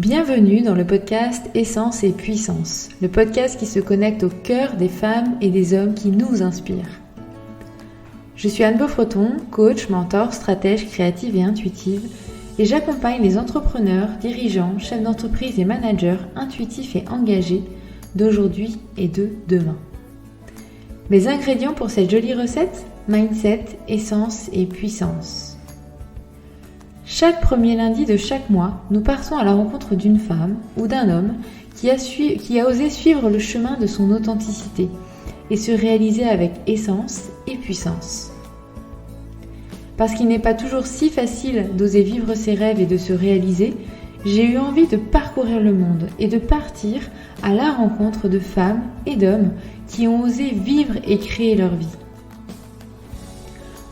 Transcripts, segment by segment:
Bienvenue dans le podcast Essence et Puissance, le podcast qui se connecte au cœur des femmes et des hommes qui nous inspirent. Je suis Anne Beaufreton, coach, mentor, stratège créative et intuitive, et j'accompagne les entrepreneurs, dirigeants, chefs d'entreprise et managers intuitifs et engagés d'aujourd'hui et de demain. Mes ingrédients pour cette jolie recette, mindset, essence et puissance. Chaque premier lundi de chaque mois, nous partons à la rencontre d'une femme ou d'un homme qui a osé suivre le chemin de son authenticité et se réaliser avec essence et puissance. Parce qu'il n'est pas toujours si facile d'oser vivre ses rêves et de se réaliser, j'ai eu envie de parcourir le monde et de partir à la rencontre de femmes et d'hommes qui ont osé vivre et créer leur vie.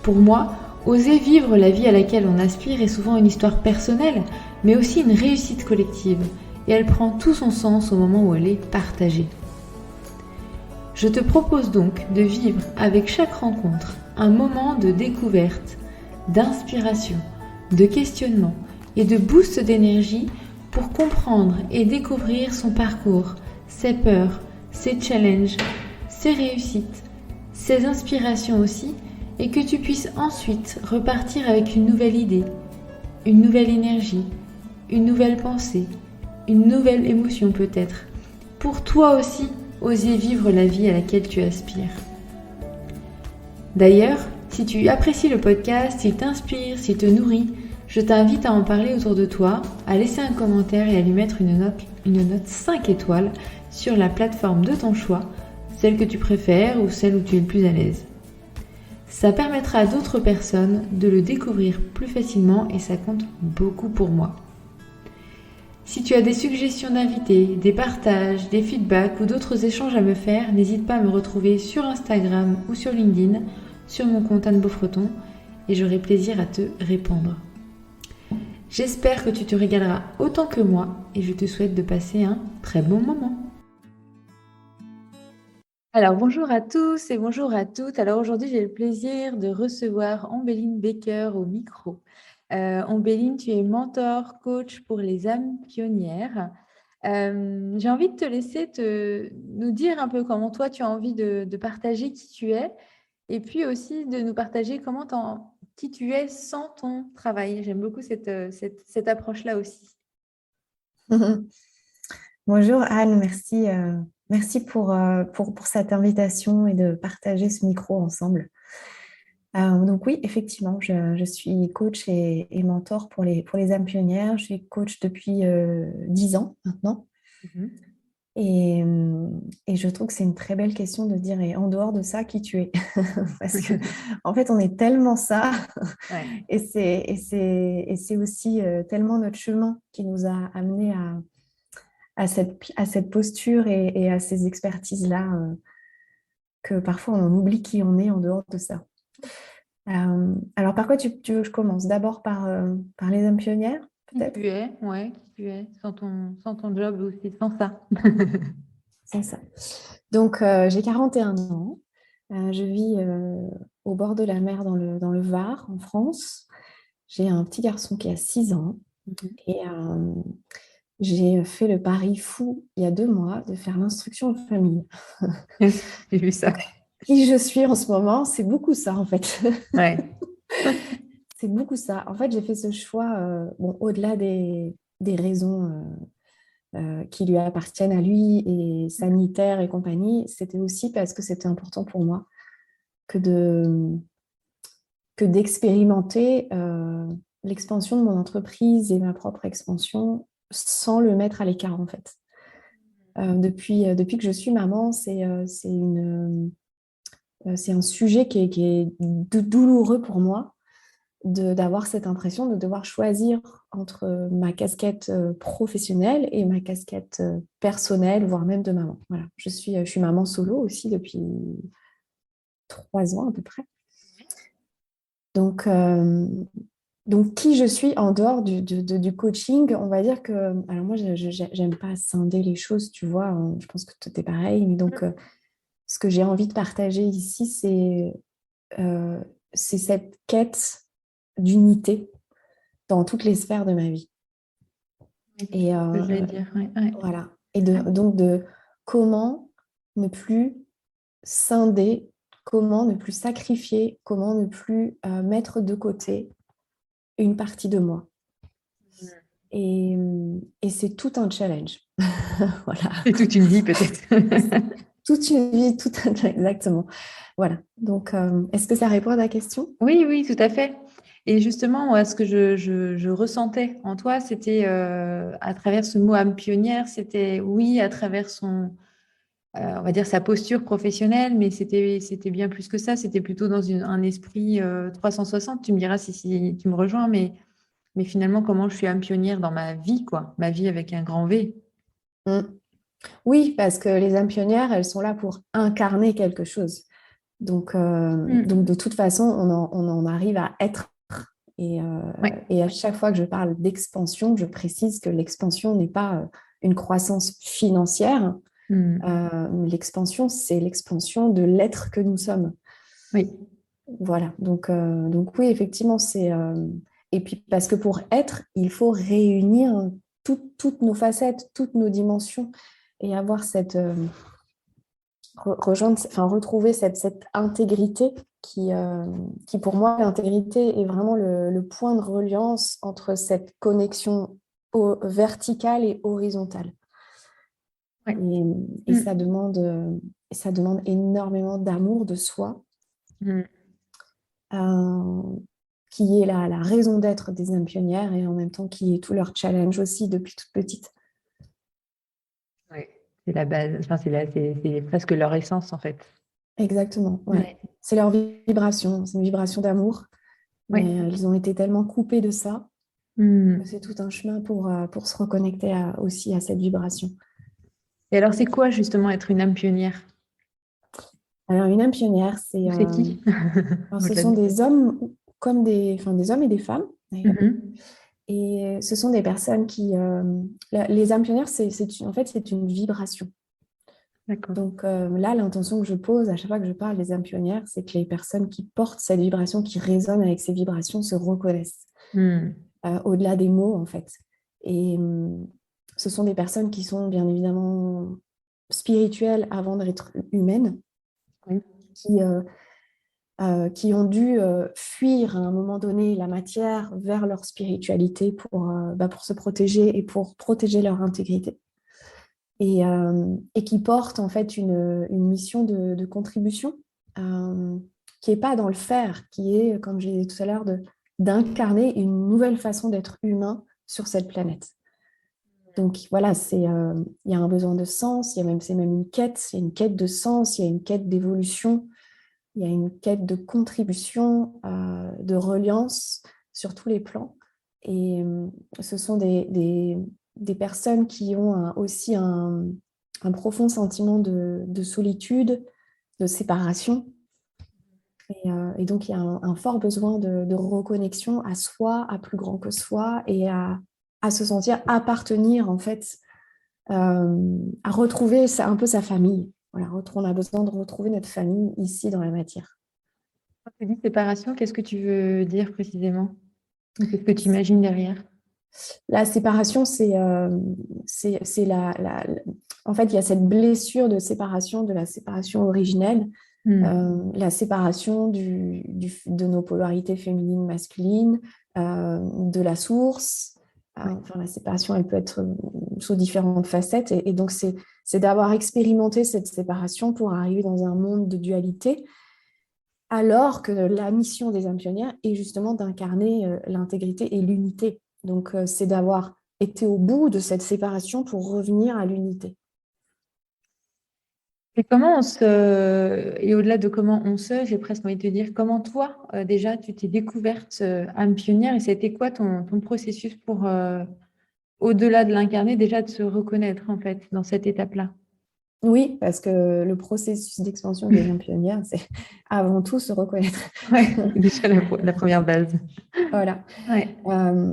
Pour moi, oser vivre la vie à laquelle on aspire est souvent une histoire personnelle, mais aussi une réussite collective, et elle prend tout son sens au moment où elle est partagée. Je te propose donc de vivre avec chaque rencontre un moment de découverte, d'inspiration, de questionnement et de boost d'énergie pour comprendre et découvrir son parcours, ses peurs, ses challenges, ses réussites, ses inspirations aussi, et que tu puisses ensuite repartir avec une nouvelle idée, une nouvelle énergie, une nouvelle pensée, une nouvelle émotion peut-être, pour toi aussi oser vivre la vie à laquelle tu aspires. D'ailleurs, si tu apprécies le podcast, s'il t'inspire, s'il te nourrit, je t'invite à en parler autour de toi, à laisser un commentaire et à lui mettre une note 5 étoiles sur la plateforme de ton choix, celle que tu préfères ou celle où tu es le plus à l'aise. Ça permettra à d'autres personnes de le découvrir plus facilement et ça compte beaucoup pour moi. Si tu as des suggestions d'invités, des partages, des feedbacks ou d'autres échanges à me faire, n'hésite pas à me retrouver sur Instagram ou sur LinkedIn, sur mon compte Anne Beaufreton, et j'aurai plaisir à te répondre. J'espère que tu te régaleras autant que moi et je te souhaite de passer un très bon moment. Alors bonjour à tous et bonjour à toutes. Alors aujourd'hui j'ai le plaisir de recevoir Ambéline Baker au micro. Ambéline, tu es mentor, coach pour les âmes pionnières. J'ai envie de te laisser nous dire un peu comment toi tu as envie de partager qui tu es et puis aussi de nous partager qui tu es sans ton travail. J'aime beaucoup cette approche-là aussi. Bonjour Anne, merci pour cette invitation et de partager ce micro ensemble. Donc oui, effectivement, je suis coach et mentor pour les âmes pionnières. Je suis coach depuis 10 ans maintenant. Mhm. Et je trouve que c'est une très belle question de dire, et en dehors de ça, qui tu es? Parce que en fait, on est tellement ça. Ouais. Et c'est aussi tellement notre chemin qui nous a amenés à cette posture et à ces expertises-là que parfois on oublie qui on est en dehors de ça. Alors, par quoi tu veux que je commence? D'abord par les âmes pionnières, Qui peut-être? tu es, ouais, qui tu es, sans ton job aussi, sans ça. C'est ça. Donc, j'ai 41 ans. Je vis au bord de la mer dans le Var, en France. J'ai un petit garçon qui a 6 ans. Mhm. Et j'ai fait le pari fou, il y a 2 mois, de faire l'instruction en famille. J'ai vu ça. Qui je suis en ce moment, c'est beaucoup ça, en fait. Ouais. C'est beaucoup ça. En fait, j'ai fait ce choix, au-delà des raisons qui lui appartiennent à lui et sanitaires et compagnie, c'était aussi parce que c'était important pour moi que d'expérimenter l'expansion de mon entreprise et ma propre expansion sans le mettre à l'écart, en fait. Depuis que je suis maman, c'est un sujet qui est douloureux pour moi d'avoir cette impression de devoir choisir entre ma casquette professionnelle et ma casquette personnelle, voire même de maman. Voilà. Je suis maman solo aussi depuis 3 ans à peu près. Donc, qui je suis en dehors du coaching, on va dire que... Alors moi, j'aime pas scinder les choses, tu vois, je pense que tout est pareil. Mais donc, ce que j'ai envie de partager ici, c'est cette quête d'unité dans toutes les sphères de ma vie. Oui, Et c'est ce que j'allais dire. Ouais, ouais. voilà. Et donc de comment ne plus scinder, comment ne plus sacrifier, comment ne plus mettre de côté une partie de moi. Et, et c'est tout un challenge. Voilà. Et toute une vie peut-être. Toute une vie, tout un... Exactement. Voilà. Donc, est-ce que ça répond à ta question? Oui, oui, tout à fait. Et justement, moi, ce que je ressentais en toi, c'était à travers ce mot âme pionnière, c'était oui, à travers on va dire sa posture professionnelle, mais c'était bien plus que ça. C'était plutôt dans un esprit 360. Tu me diras si tu me rejoins, mais finalement, comment je suis âme pionnière dans ma vie, quoi. Ma vie avec un grand V. Mm. Oui, parce que les âmes pionnières, elles sont là pour incarner quelque chose. Donc Mm. de toute façon, on en arrive à être. Et, euh, Ouais. et à chaque fois que je parle d'expansion, je précise que l'expansion n'est pas une croissance financière. Mm. L'expansion, c'est l'expansion de l'être que nous sommes. Oui. Voilà. Donc oui, effectivement, c'est... Et puis parce que pour être, il faut réunir toutes nos facettes, toutes nos dimensions et avoir retrouver cette intégrité qui, pour moi, l'intégrité est vraiment le point de reliance entre cette connexion verticale et horizontale. Ouais. Et, et Mm. ça demande énormément d'amour de soi, Mm. euh, qui est la raison d'être des âmes pionnières et en même temps qui est tout leur challenge aussi depuis toute petite. Ouais. C'est la base, enfin, c'est presque leur essence, en fait. Exactement, ouais. Ouais. C'est leur vibration, c'est une vibration d'amour, Ouais. mais ils ont été tellement coupés de ça. Mm. C'est tout un chemin pour se reconnecter aussi à cette vibration. Et alors, c'est quoi justement être une âme pionnière? Alors, une âme pionnière, Ou c'est qui? ce Au-delà sont de ça. des hommes comme des hommes et des femmes, d'ailleurs. Mhm. Et ce sont des personnes les âmes pionnières, en fait, c'est une vibration. D'accord. Donc là, l'intention que je pose à chaque fois que je parle des âmes pionnières, c'est que les personnes qui portent cette vibration, qui résonnent avec ces vibrations, se reconnaissent Mm. au-delà des mots, en fait. Et ce sont des personnes qui sont bien évidemment spirituelles avant d'être humaines, Oui. qui, qui ont dû fuir à un moment donné la matière vers leur spiritualité pour se protéger et pour protéger leur intégrité. Et qui portent en fait une mission de contribution qui n'est pas dans le faire, qui est, comme je disais tout à l'heure, d'incarner une nouvelle façon d'être humain sur cette planète. Donc voilà, il y a un besoin de sens, c'est même une quête, il y a une quête de sens, il y a une quête d'évolution, il y a une quête de contribution, de reliance sur tous les plans. Et ce sont des personnes qui ont aussi un profond sentiment de solitude, de séparation. Et donc, il y a un fort besoin de reconnexion à soi, à plus grand que soi, et à se sentir appartenir, en fait, à retrouver un peu sa famille. Voilà, on a besoin de retrouver notre famille ici dans la matière. Quand tu dis séparation, qu'est-ce que tu veux dire précisément? Ou qu'est-ce que tu imagines derrière? La séparation, c'est en fait, il y a cette blessure de séparation, de la séparation originelle, Mm. la séparation de nos polarités féminines, masculines, de la source. Ouais. Enfin, la séparation, elle peut être sous différentes facettes. Et donc, c'est d'avoir expérimenté cette séparation pour arriver dans un monde de dualité, alors que la mission des âmes pionnières est justement d'incarner l'intégrité et l'unité. Donc, c'est d'avoir été au bout de cette séparation pour revenir à l'unité. Et et au-delà de comment on se, j'ai presque envie de te dire, comment toi, déjà, tu t'es découverte âme pionnière et c'était quoi ton processus pour, au-delà de l'incarner, déjà de se reconnaître en fait dans cette étape-là? Oui, parce que le processus d'expansion des âmes pionnières, c'est avant tout se reconnaître. Ouais, c'est déjà la première base. Voilà. Ouais.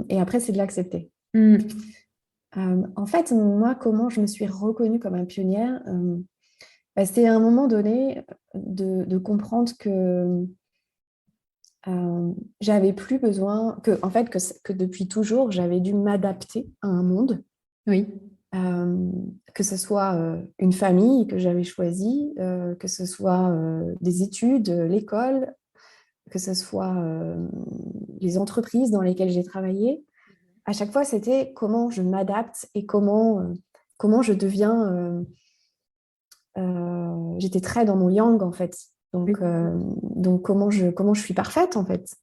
Et après, c'est de l'accepter. Mm. En fait, moi, comment je me suis reconnue comme une pionnière, c'est à un moment donné de comprendre que j'avais plus besoin, que, en fait, que depuis toujours, j'avais dû m'adapter à un monde. Oui. Euh, que ce soit une famille que j'avais choisie, que ce soit des études, l'école, que ce soit les entreprises dans lesquelles j'ai travaillé. À chaque fois, c'était comment je m'adapte et comment je deviens. J'étais très dans mon yang, en fait. Oui. Donc comment je suis parfaite, en fait.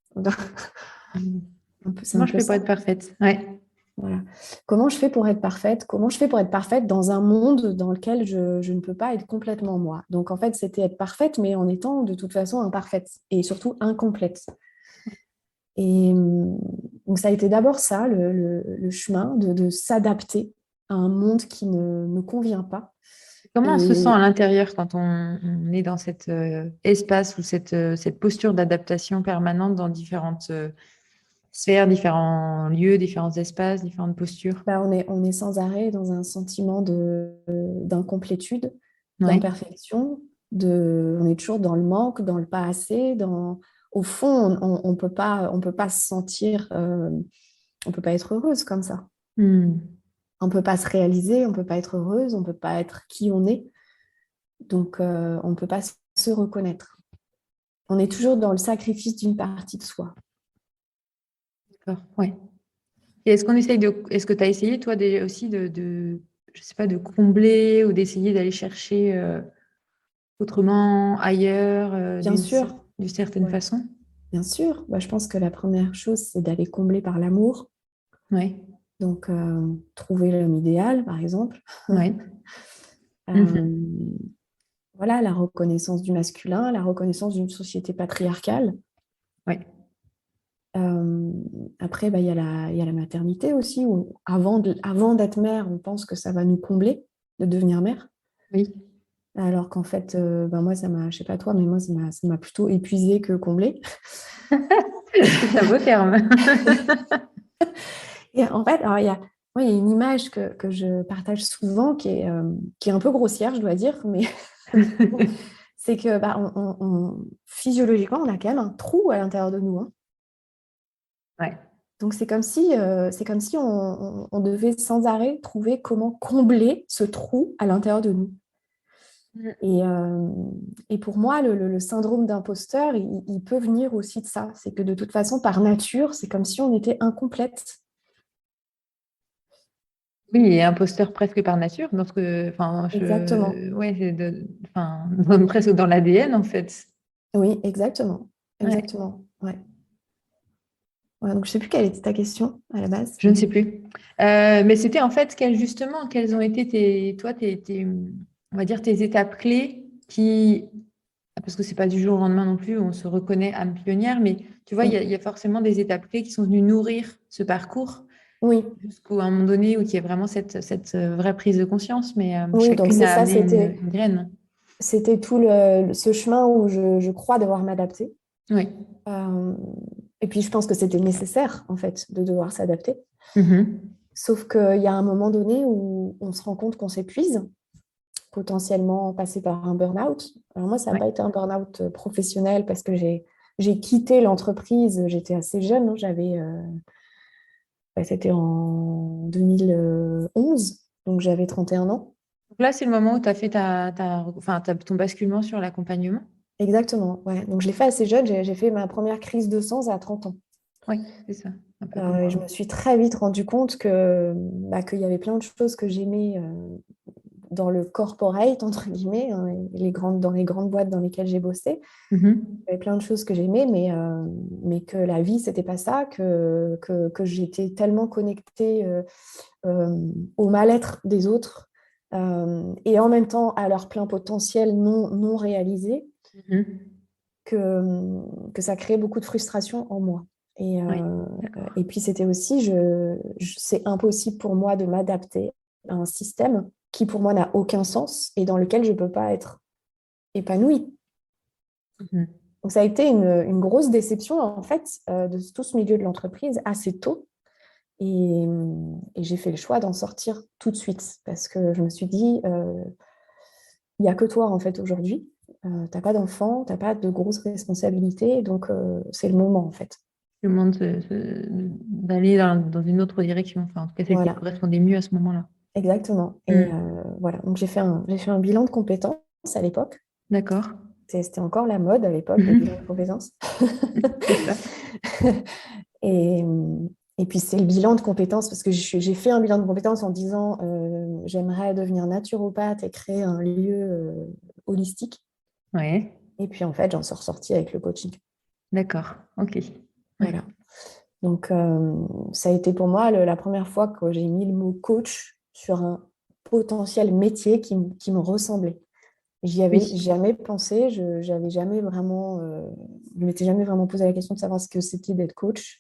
C'est Comment un je peu fais pour ça. être parfaite? Ouais. Voilà. Comment je fais pour être parfaite? Comment je fais pour être parfaite dans un monde dans lequel je ne peux pas être complètement moi? Donc, en fait, c'était être parfaite, mais en étant de toute façon imparfaite et surtout incomplète. Et donc, ça a été d'abord ça, le chemin de s'adapter à un monde qui ne me convient pas. Comment on se sent à Et l'intérieur quand on est dans cet espace ou cette posture d'adaptation permanente dans différentes sphères, différents lieux, différents espaces, différentes postures? bah, on est sans arrêt dans un sentiment d'incomplétude, Oui. d'imperfection, on est toujours dans le manque, dans le pas assez, au fond, on peut pas se sentir, on peut pas être heureuse comme ça. Hmm. On peut pas se réaliser, on peut pas être heureuse, on peut pas être qui on est. Donc, on peut pas se reconnaître. On est toujours dans le sacrifice d'une partie de soi. D'accord. Ouais. Et est-ce que tu as essayé, toi, aussi je sais pas, de combler ou d'essayer d'aller chercher autrement, ailleurs, Bien sûr, d'une certaine ouais, façon? bien sûr. Bah, je pense que la première chose, c'est d'aller combler par l'amour. Oui. Donc, trouver l'homme idéal, par exemple. Oui. Mhm. Euh, voilà, la reconnaissance du masculin, la reconnaissance d'une société patriarcale. Oui. Euh, Après, bah, il y a la maternité aussi, où avant d'être mère, on pense que ça va nous combler de devenir mère. Oui. Alors qu'en fait, bah, moi, je sais pas toi, mais moi, ça m'a plutôt épuisée que comblée. C'est un beau terme. Et en fait, alors, moi, il y a une image que je partage souvent qui est un peu grossière, je dois dire, mais c'est que bah, physiologiquement, on a quand même un trou à l'intérieur de nous, hein. Ouais. Donc, c'est comme si on devait sans arrêt trouver comment combler ce trou à l'intérieur de nous. Et, euh, et pour moi, le syndrome d'imposteur, il peut venir aussi de ça. C'est que de toute façon, par nature, c'est comme si on était incomplète. Oui, et imposteur presque par nature, parce que, enfin, Exactement. ouais, enfin, presque dans l'ADN en fait. Oui, exactement. Ouais. Exactement. Ouais. Ouais, donc, je ne sais plus quelle était ta question à la base. Je ne sais plus. Mais c'était en fait quelles ont été on va dire tes étapes clés parce que c'est pas du jour au lendemain non plus, où on se reconnaît âme pionnière, mais tu vois, Mm. il y a forcément des étapes clés qui sont venues nourrir ce parcours Oui, jusqu'à un moment donné où il y a vraiment cette vraie prise de conscience, mais oui, donc chacune c'est a ça, amené c'était, une graine. c'était tout ce chemin où je crois devoir m'adapter. Oui. Euh, et puis, je pense que c'était nécessaire, en fait, de devoir s'adapter. Mhm. Sauf qu'il y a un moment donné où on se rend compte qu'on s'épuise, potentiellement passer par un burn-out. Alors moi, ça n'a Ouais. pas été un burn-out professionnel parce que j'ai quitté l'entreprise, j'étais assez jeune, hein, c'était en 2011, donc j'avais 31 ans. Donc là, c'est le moment où tu as fait ton basculement sur l'accompagnement. Exactement, ouais. Donc je l'ai fait assez jeune, j'ai fait ma première crise de sens à 30 ans. Oui, c'est ça, un peu comme Et moi. je me suis très vite rendu compte qu'il y avait plein de choses que j'aimais dans le corporate, entre guillemets, hein, dans les grandes boîtes dans lesquelles j'ai bossé. Mhm. Il y avait plein de choses que j'aimais, mais que la vie, c'était pas ça, que j'étais tellement connectée au mal-être des autres et en même temps à leur plein potentiel non réalisé, Mhm. que ça créait beaucoup de frustration en moi. Et, Oui, euh, d'accord. et puis c'était aussi, c'est impossible pour moi de m'adapter à un système qui pour moi n'a aucun sens et dans lequel je ne peux pas être épanouie. Mhm. Donc ça a été une grosse déception en fait de tout ce milieu de l'entreprise assez tôt. Et j'ai fait le choix d'en sortir tout de suite parce que je me suis dit, il n'y a que toi en fait aujourd'hui. T'as pas d'enfant, t'as pas de grosses responsabilités, donc c'est le moment en fait. Le monde d'aller dans une autre direction. Enfin, en tout cas, celle qui te Voilà, correspondait mieux à ce moment-là. exactement. Et Hmm. voilà, donc j'ai fait un bilan de compétences à l'époque. D'accord. C'était encore la mode à l'époque, les bilans de Mhm. compétences. C'est ça. Et, et puis c'est le bilan de compétences, parce que j'ai fait un bilan de compétences en disant j'aimerais devenir naturopathe et créer un lieu holistique. Ouais. Et puis en fait, j'en suis ressortie avec le coaching. D'accord. Ok. Ouais. Voilà. Donc ça a été pour moi la première fois que j'ai mis le mot coach sur un potentiel métier qui me ressemblait. J'y avais Oui. jamais pensé, j'avais jamais vraiment, je m'étais jamais vraiment posé la question de savoir ce que c'était d'être coach.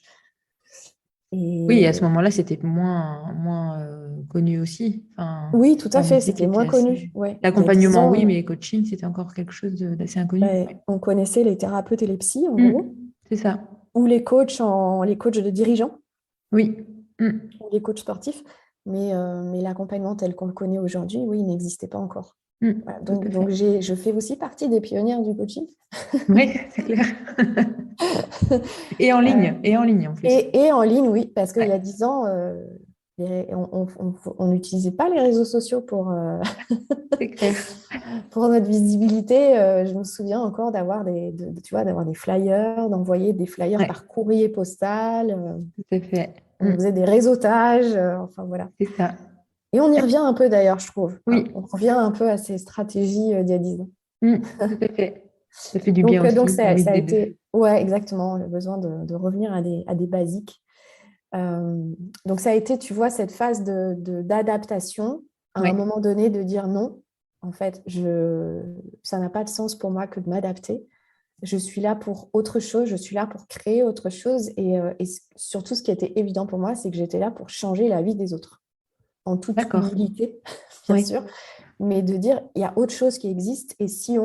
Oui, à ce Et moment-là, c'était moins connu aussi. Enfin, oui, tout un à fait, métier qui c'était était moins assez. connu. Ouais. Il y a 10 L'accompagnement, oui, ans, mais coaching, c'était encore quelque chose d'assez inconnu. ouais, Ouais. on connaissait les thérapeutes et les psys, en gros, C'est ça. ou les coachs de dirigeants, Oui. Mm. ou les coachs sportifs. Mais l'accompagnement tel qu'on le connaît aujourd'hui, oui, il n'existait pas encore. Voilà. Tout à Donc fait. je fais aussi partie des pionnières du coaching. Oui, c'est clair. Et en ligne en plus. Et en ligne, oui, parce qu'il y Ouais, a 10 ans, on n'utilisait pas les réseaux sociaux c'est clair. pour notre visibilité. Je me souviens encore tu vois, d'avoir des flyers, d'envoyer des flyers Ouais, par courrier postal. tout à fait. On faisait des réseautages, enfin voilà. C'est ça. Et on y revient un peu d'ailleurs, je trouve, hein. Oui, On revient un peu à ces stratégies d'il y a 10 ans. tout à fait. Ça fait du bien Donc aussi, j'ai envie ça a des deux. été, ouais, exactement, le besoin de revenir à des basiques. Euh, donc ça a été, tu vois, cette phase d'adaptation, à un Ouais, moment donné, de dire non, en fait, ça n'a pas de sens pour moi que de m'adapter. Je suis là pour autre chose, je suis là pour créer autre chose. Et surtout, ce qui était évident pour moi, c'est que j'étais là pour changer la vie des autres, en toute d'accord. humilité, bien Oui, sûr, mais de dire, il y a autre chose qui existe. Et si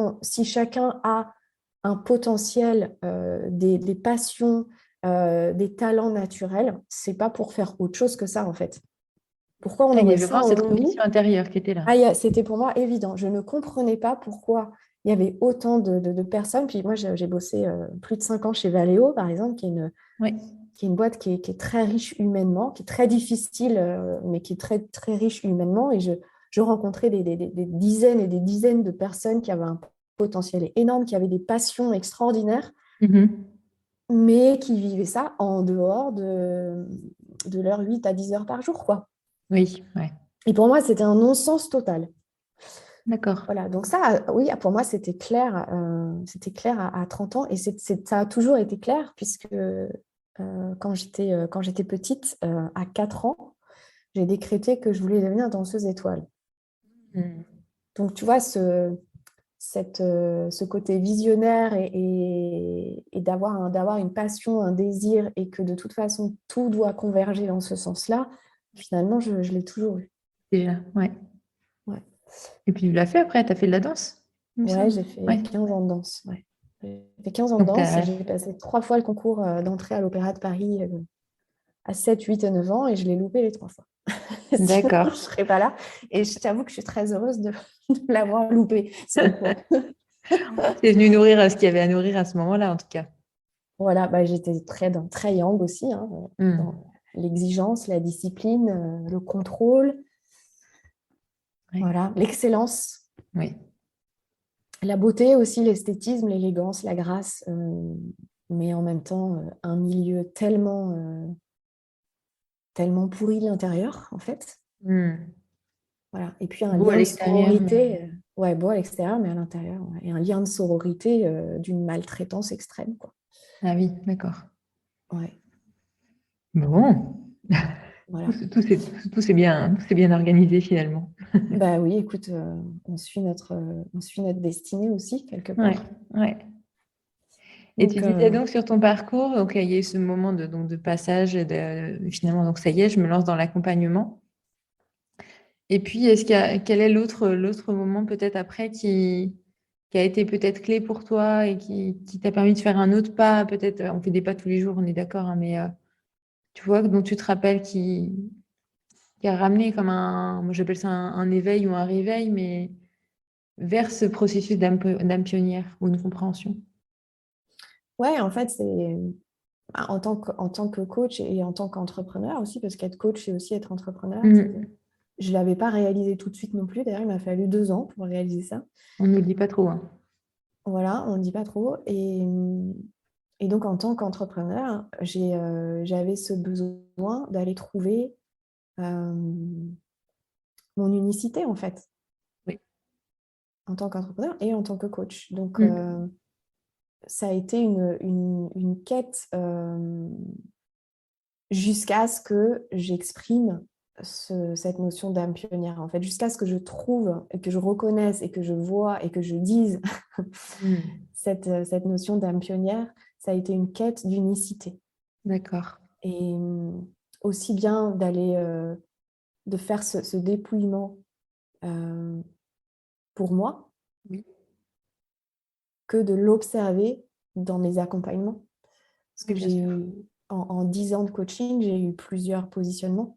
chacun a un potentiel, des passions, des talents naturels, c'est pas pour faire autre chose que ça, en fait. Pourquoi on ah, il y aurait avait ça vraiment en cette conviction nous? intérieure qui était là. Ah, c'était pour moi évident. Je ne comprenais pas pourquoi il y avait autant de personnes. Puis moi, j'ai bossé plus de 5 ans chez Valeo, par exemple, Oui, qui est une boîte qui est très riche humainement, qui est très difficile, mais qui est très, très riche humainement. Et je rencontrais des dizaines et des dizaines de personnes qui avaient un potentiel énorme, qui avaient des passions extraordinaires, mhm. mais qui vivaient ça en dehors de leurs 8 à 10 heures par jour, quoi. Oui, ouais. Et pour moi, c'était un non-sens total. D'accord. Voilà, donc ça, oui, pour moi, c'était clair à 30 ans et ça a toujours été clair puisque quand j'étais petite, à 4 ans, j'ai décrété que je voulais devenir danseuse étoile. Mm. Donc, tu vois, ce côté visionnaire et d'avoir une passion, un désir et que de toute façon, tout doit converger dans ce sens-là, finalement, je l'ai toujours eu. Déjà, ouais. Ouais. Et puis tu l'as fait après, tu as fait de la danse, il me Ouais, semble. j'ai fait Ouais. 15 ans de danse. Ouais. J'ai fait 15 ans de Donc, danse. J'ai passé 3 fois le concours d'entrée à l'Opéra de Paris à 7, 8 et 9 ans et je l'ai loupé les 3 fois. Sinon, je ne d'accord. serais pas là. Et je t'avoue que je suis très heureuse de l'avoir loupé, ce concours. C'est venu nourrir ce qu'il y avait à nourrir à ce moment-là, en tout cas. Voilà, bah, j'étais très young aussi, hein, Mm. dans l'exigence, la discipline, le contrôle, Ouais. voilà, l'excellence, Oui. la beauté aussi, l'esthétisme, l'élégance, la grâce, mais en même temps, un milieu tellement pourri de l'intérieur, en fait. Mm. Voilà. Et puis un Beau à lien de l'extérieur, mais sororité, ouais, beau à l'extérieur, mais à l'intérieur, ouais. Et un lien de sororité d'une maltraitance extrême, quoi. ah oui, d'accord. Ouais, Bon, voilà. tout s'est bien organisé finalement. Bah oui, écoute, on suit notre destinée aussi, quelque Ouais, part. ouais. Et tu Donc, disais donc sur ton parcours, donc il y a eu ce moment de passage, et finalement, donc ça y est, je me lance dans l'accompagnement. Et puis, quel est l'autre moment peut-être après qui a été peut-être clé pour toi et qui t'a permis de faire un autre pas, peut-être, on fait des pas tous les jours, on est d'accord, hein, mais tu vois, dont tu te rappelles qui a ramené comme moi j'appelle ça un éveil ou un réveil, mais vers ce processus d'âme pionnière ou une compréhension. ouais, en fait, en tant que coach et en tant qu'entrepreneur aussi, parce qu'être coach, c'est aussi être entrepreneur. Mhm. Je ne l'avais pas réalisé tout de suite non plus. D'ailleurs, il m'a fallu 2 ans pour réaliser ça. On ne nous le dit pas trop, hein. Voilà, on ne dit pas trop. Et donc, en tant qu'entrepreneur, j'avais ce besoin d'aller trouver euh, mon unicité, en fait, Oui. en tant qu'entrepreneur et en tant que coach. Donc, Mhm. ça a été une quête jusqu'à ce que j'exprime cette notion d'âme pionnière, en fait, jusqu'à ce que je trouve, et que je reconnaisse et que je vois et que je dise Mhm. cette notion d'âme pionnière, ça a été une quête d'unicité. D'accord. Et aussi bien de faire ce dépouillement euh, pour moi Oui. que de l'observer dans mes accompagnements. Parce Oui, que bien j'ai sûr. eu, en 10 ans de coaching, j'ai eu plusieurs positionnements.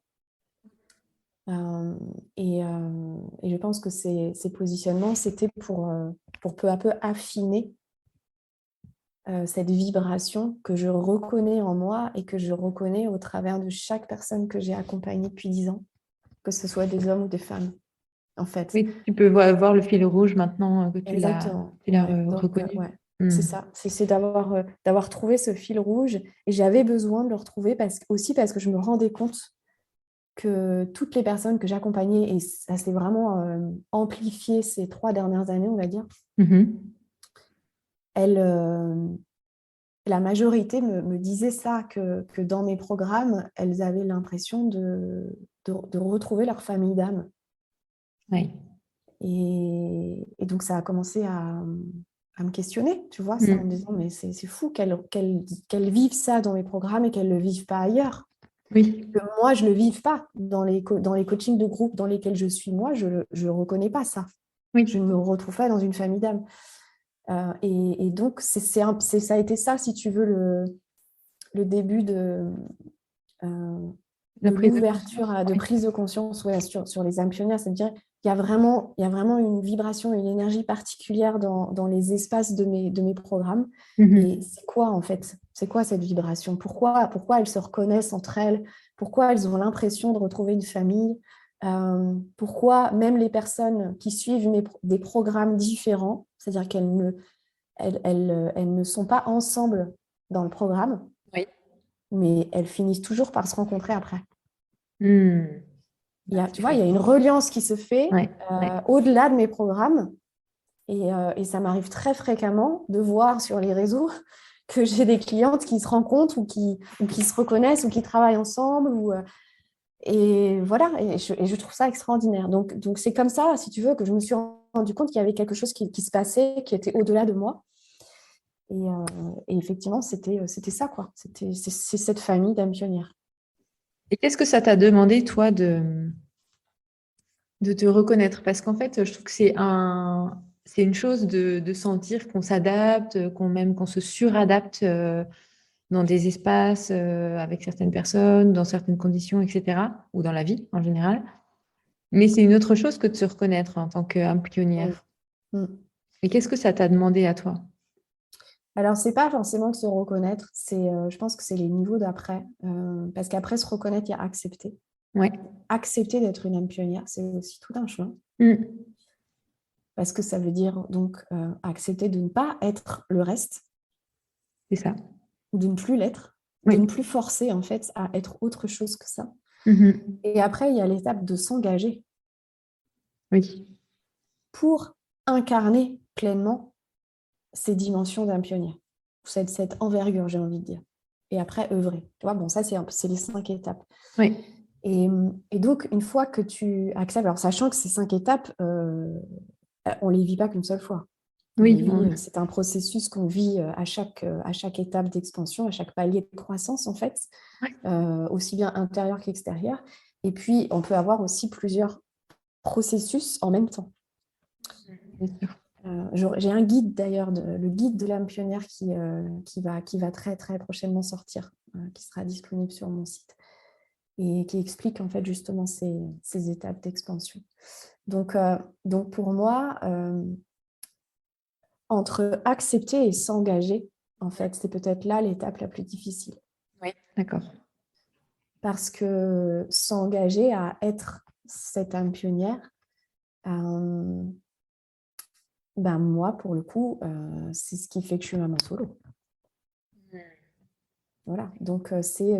Euh, et je pense que ces positionnements, c'était pour peu à peu affiner cette vibration que je reconnais en moi et que je reconnais au travers de chaque personne que j'ai accompagnée depuis 10 ans, que ce soit des hommes ou des femmes, en fait. Oui, tu peux voir le fil rouge maintenant que Exactement. tu l'as Ouais. Donc, reconnu. ouais, c'est Mhm. ça. C'est d'avoir trouvé ce fil rouge. Et j'avais besoin de le retrouver aussi parce que je me rendais compte que toutes les personnes que j'accompagnais, et ça s'est vraiment amplifié ces 3 dernières années, on va dire, Mhm. elles, la majorité me disait ça, que dans mes programmes, elles avaient l'impression de retrouver leur famille d'âme. Oui. Et donc, ça a commencé à me questionner, tu vois, ça, en me Mhm. disant, mais c'est fou qu'elles vivent ça dans mes programmes et qu'elles ne le vivent pas ailleurs. Oui. Que moi, je ne le vive pas dans les coachings de groupe dans lesquels je suis, moi, je ne reconnais pas ça. Je Oui. ne me retrouve pas dans une famille d'âme. Et donc, ça a été ça, si tu veux, le début euh, La de prise de l'ouverture conscience. de Oui. prise de conscience, ouais, sur les âmes pionnières. C'est-à-dire il y a vraiment une vibration, une énergie particulière dans les espaces de mes programmes. Et Mhm. c'est quoi, en fait? C'est quoi cette vibration? Pourquoi elles se reconnaissent entre elles? Pourquoi elles ont l'impression de retrouver une famille? Pourquoi même les personnes qui suivent des programmes différents, c'est-à-dire elles ne sont pas ensemble dans le programme, Oui. mais elles finissent toujours par se rencontrer après. Mhm. Ah, Tu c'est vois, il chouette. y a une reliance qui se fait Ouais. Ouais. au-delà de mes programmes. Et ça m'arrive très fréquemment de voir sur les réseaux que j'ai des clientes qui se rencontrent ou qui se reconnaissent ou qui travaillent ensemble. Et voilà, et je trouve ça extraordinaire. Donc c'est comme ça, si tu veux, que je me suis rendu compte qu'il y avait quelque chose qui se passait, qui était au-delà de moi. Et effectivement, c'était ça, quoi. C'est cette famille d'âmes pionnières. Et qu'est-ce que ça t'a demandé, toi, de te reconnaître? Parce qu'en fait, je trouve que c'est une chose de sentir qu'on s'adapte, qu'on se suradapte dans des espaces avec certaines personnes, dans certaines conditions, etc., ou dans la vie en général. Mais c'est une autre chose que de se reconnaître en tant qu'âme Mm. pionnière. Mm. Et qu'est-ce que ça t'a demandé à toi? Alors, c'est pas forcément de se reconnaître, je pense que c'est les niveaux d'après. Parce qu'après se reconnaître, il y a accepter. Ouais. Accepter d'être une âme pionnière, c'est aussi tout un chemin. Mm. Parce que ça veut dire donc accepter de ne pas être le reste, C'est ça. de ne plus l'être, de Oui. ne plus forcer en fait à être autre chose que ça. Mhm. Et après, il y a l'étape de s'engager Oui. pour incarner pleinement ces dimensions d'âme pionnière, cette envergure, j'ai envie de dire. Et après, œuvrer. Tu vois, bon, ça, c'est les 5 étapes. Oui. Et donc, une fois que tu acceptes, alors sachant que ces 5 étapes, on ne les vit pas qu'une seule fois. Oui. C'est un processus qu'on vit à chaque étape d'expansion, à chaque palier de croissance, en fait, Ouais. aussi bien intérieur qu'extérieur. Et puis, on peut avoir aussi plusieurs processus en même temps. Bien sûr. J'ai un guide d'ailleurs, le guide de l'âme pionnière qui va très très prochainement sortir, qui sera disponible sur mon site et qui explique en fait justement ces étapes d'expansion. Donc pour moi, entre accepter et s'engager, en fait, c'est peut-être là l'étape la plus difficile. Oui, d'accord. Parce que s'engager à être cette âme pionnière, ben moi, pour le coup, c'est ce qui fait que je suis maman solo. Voilà. Donc, euh, c'est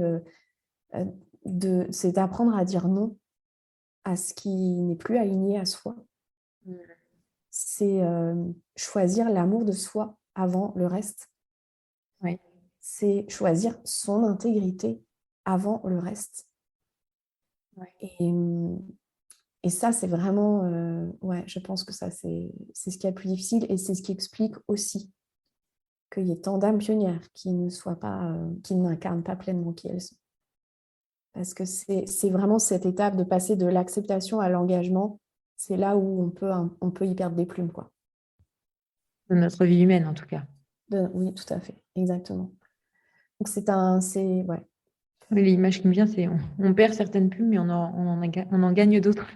d'apprendre à dire non à ce qui n'est plus aligné à soi. C'est choisir l'amour de soi avant le reste. Oui. C'est choisir son intégrité avant le reste. Ouais. Et ça, c'est vraiment, ouais, je pense que ça, c'est ce qui est le plus difficile et c'est ce qui explique aussi qu'il y ait tant d'âmes pionnières qui ne soient pas, qui n'incarnent pas pleinement qui elles sont. Parce que c'est vraiment cette étape de passer de l'acceptation à l'engagement. C'est là où on peut y perdre des plumes, quoi. De notre vie humaine, en tout cas. Oui, tout à fait, exactement. Donc ouais. Oui, l'image qui me vient, c'est on perd certaines plumes, mais on en gagne d'autres.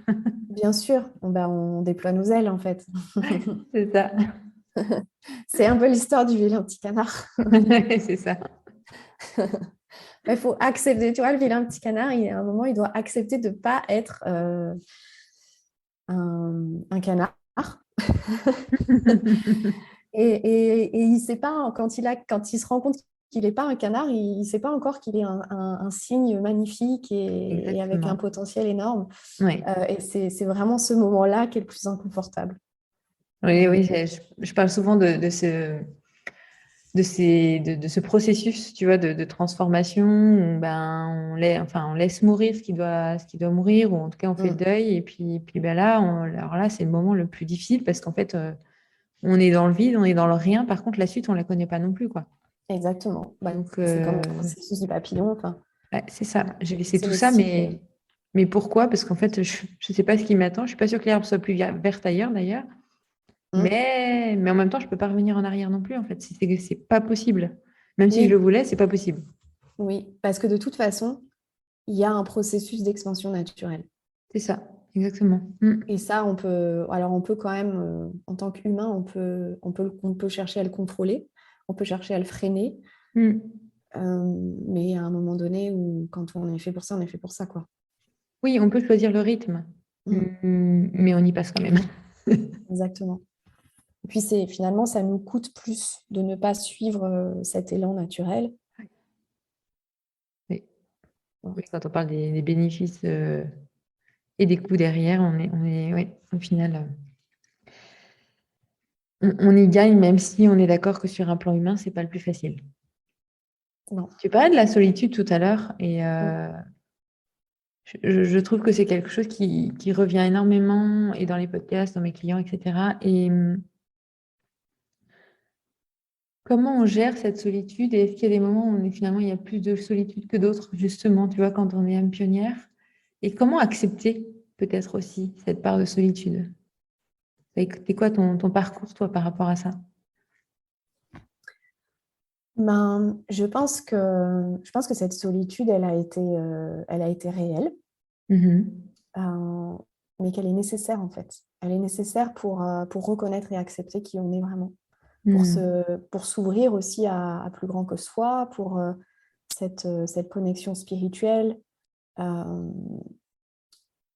Bien sûr, on déploie nos ailes, en fait. C'est ça. C'est un peu l'histoire du vilain petit canard. C'est ça. Il faut accepter, tu vois, le vilain petit canard, à un moment, il doit accepter de ne pas être un canard. Et il sait pas, quand il se rend compte qu'il n'est pas un canard, il ne sait pas encore qu'il est un signe magnifique et avec un Exactement. potentiel énorme. Oui, Et c'est vraiment ce moment-là qui est le plus inconfortable. oui, oui. Je parle souvent de ce processus, tu vois, de transformation où ben, on laisse mourir ce qui doit mourir, ou en tout cas, on fait le Mm, deuil. Et puis ben là, alors là, c'est le moment le plus difficile parce qu'en fait, on est dans le vide, on est dans le rien. Par contre, la suite, on la connaît pas non plus, quoi. exactement. Bah, Donc, c'est comme le processus du papillon. Enfin, ouais, c'est ça. J'ai laissé c'est tout le ça, cycle. mais pourquoi? Parce qu'en fait, je ne sais pas ce qui m'attend. Je suis pas sûre que l'herbe soit plus verte ailleurs, d'ailleurs. Mm, Mais en même temps, je peux pas revenir en arrière non plus, en fait. C'est pas possible. Même si je le oui, voulais, c'est pas possible. oui, parce que de toute façon, il y a un processus d'expansion naturelle. C'est ça, exactement. Mm. Et ça, on peut quand même, en tant qu'humain, on peut chercher à le contrôler, on peut chercher à le freiner, Mm. mais à un moment donné, où, quand on est fait pour ça, on est fait pour ça, quoi. Oui, on peut choisir le rythme, Mm, mais on y passe quand même. exactement. Et puis, finalement, ça nous coûte plus de ne pas suivre cet élan naturel. Oui. Voilà. Oui, quand on parle des bénéfices et des coûts derrière, oui, au final, on y gagne, même si on est d'accord que sur un plan humain, c'est pas le plus facile. Non. Tu parlais de la solitude tout à l'heure, et Mm, je trouve que c'est quelque chose qui revient énormément, et dans les podcasts, dans mes clients, etc. Et comment on gère cette solitude? Et est-ce qu'il y a des moments où finalement il y a plus de solitude que d'autres, justement, tu vois, quand on est âme pionnière? Et comment accepter peut-être aussi cette part de solitude? C'est quoi ton parcours, toi, par rapport à ça? je pense que cette solitude, elle a été réelle, Mhm. euh, mais qu'elle est nécessaire en fait. Elle est nécessaire pour reconnaître et accepter qui on est vraiment, Mhm. pour s'ouvrir aussi à plus grand que soi, pour cette connexion spirituelle. Euh,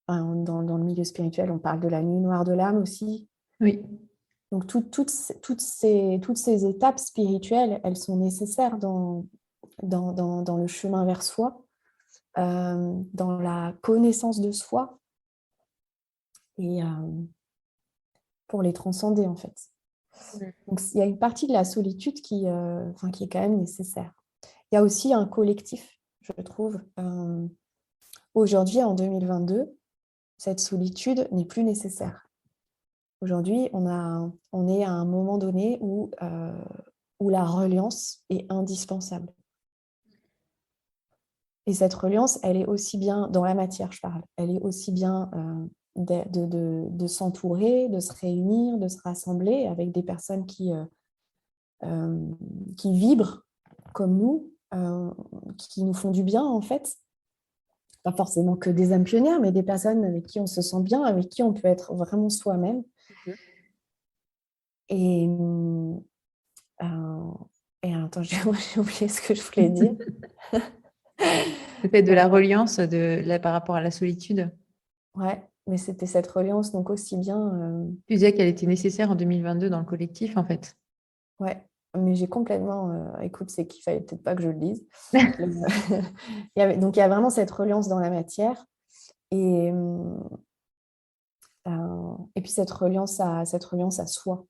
dans le milieu spirituel, on parle de la nuit noire de l'âme aussi. Oui. Donc, toutes ces étapes spirituelles, elles sont nécessaires dans le chemin vers soi, dans la connaissance de soi et pour les transcender, en fait. Donc, il y a une partie de la solitude qui est quand même nécessaire. Il y a aussi un collectif, je trouve. Aujourd'hui, en 2022, cette solitude n'est plus nécessaire. Aujourd'hui, on est à un moment donné où la reliance est indispensable. Et cette reliance, elle est aussi bien dans la matière, je parle. Elle est aussi bien de s'entourer, de se réunir, de se rassembler avec des personnes euh, qui vibrent comme nous, qui nous font du bien en fait. Pas forcément que des âmes pionnières, mais des personnes avec qui on se sent bien, avec qui on peut être vraiment soi-même. Et, euh, Et attends, j'ai oublié ce que je voulais dire. Le fait de Euh, la reliance par rapport à la solitude. ouais, mais c'était cette reliance, donc aussi bien. Tu disais qu'elle était nécessaire en 2022 dans le collectif, en fait. Ouais, mais j'ai complètement. Écoute, c'est qu'il fallait peut-être pas que je le dise. Le- donc il y a vraiment cette reliance dans la matière. Et puis cette reliance à soi.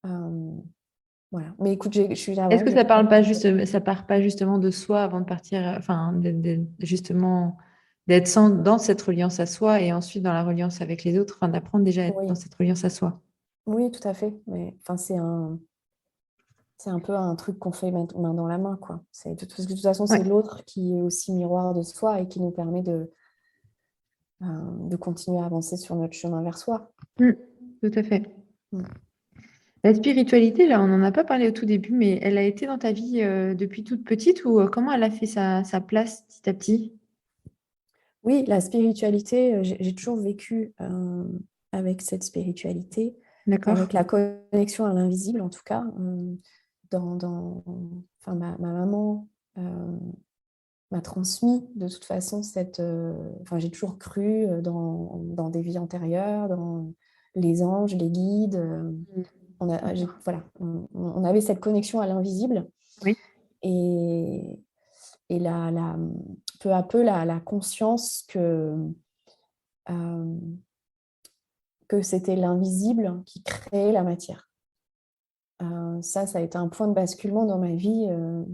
Euh, voilà. Mais écoute, je suis là, Est-ce ouais, que j'ai ça part pas justement de soi avant de partir, enfin, justement, d'être dans cette reliance à soi et ensuite dans la reliance avec les autres, enfin, d'apprendre déjà à être dans Oui, cette reliance à soi. oui, tout à fait. Mais enfin, c'est un peu un truc qu'on fait main dans la main, quoi. Parce que de toute façon, Ouais. c'est l'autre qui est aussi miroir de soi et qui nous permet de continuer à avancer sur notre chemin vers soi. Mm, tout à fait. Mm. La spiritualité, là, on n'en a pas parlé au tout début, mais elle a été dans ta vie depuis toute petite ou comment elle a fait sa place petit à petit? Oui, la spiritualité, j'ai toujours vécu avec cette spiritualité, D'accord? avec la connexion à l'invisible en tout cas. Enfin, ma maman euh, m'a transmis de toute façon enfin, j'ai toujours cru dans des vies antérieures, dans les anges, les guides. Voilà, on avait cette connexion à l'invisible Oui. et, peu à peu la conscience euh, que c'était l'invisible qui créait la matière. Ça a été un point de basculement dans ma vie.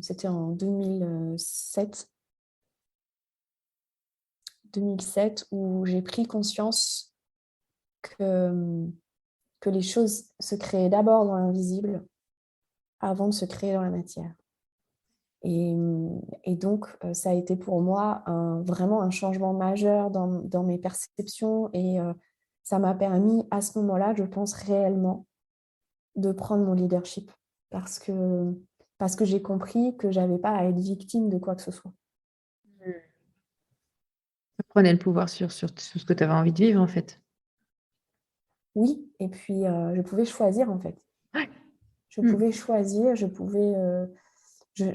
C'était en 2007 où j'ai pris conscience que, que les choses se créaient d'abord dans l'invisible avant de se créer dans la matière. Et, et donc, ça a été pour moi vraiment un changement majeur dans mes perceptions et ça m'a permis à ce moment-là, je pense réellement, de prendre mon leadership parce que j'ai compris que j'avais pas à être victime de quoi que ce soit. Prenez le pouvoir sur ce que tu avais envie de vivre, en fait. Oui, et puis je pouvais choisir en fait. Ouais. Je Mm, pouvais choisir, je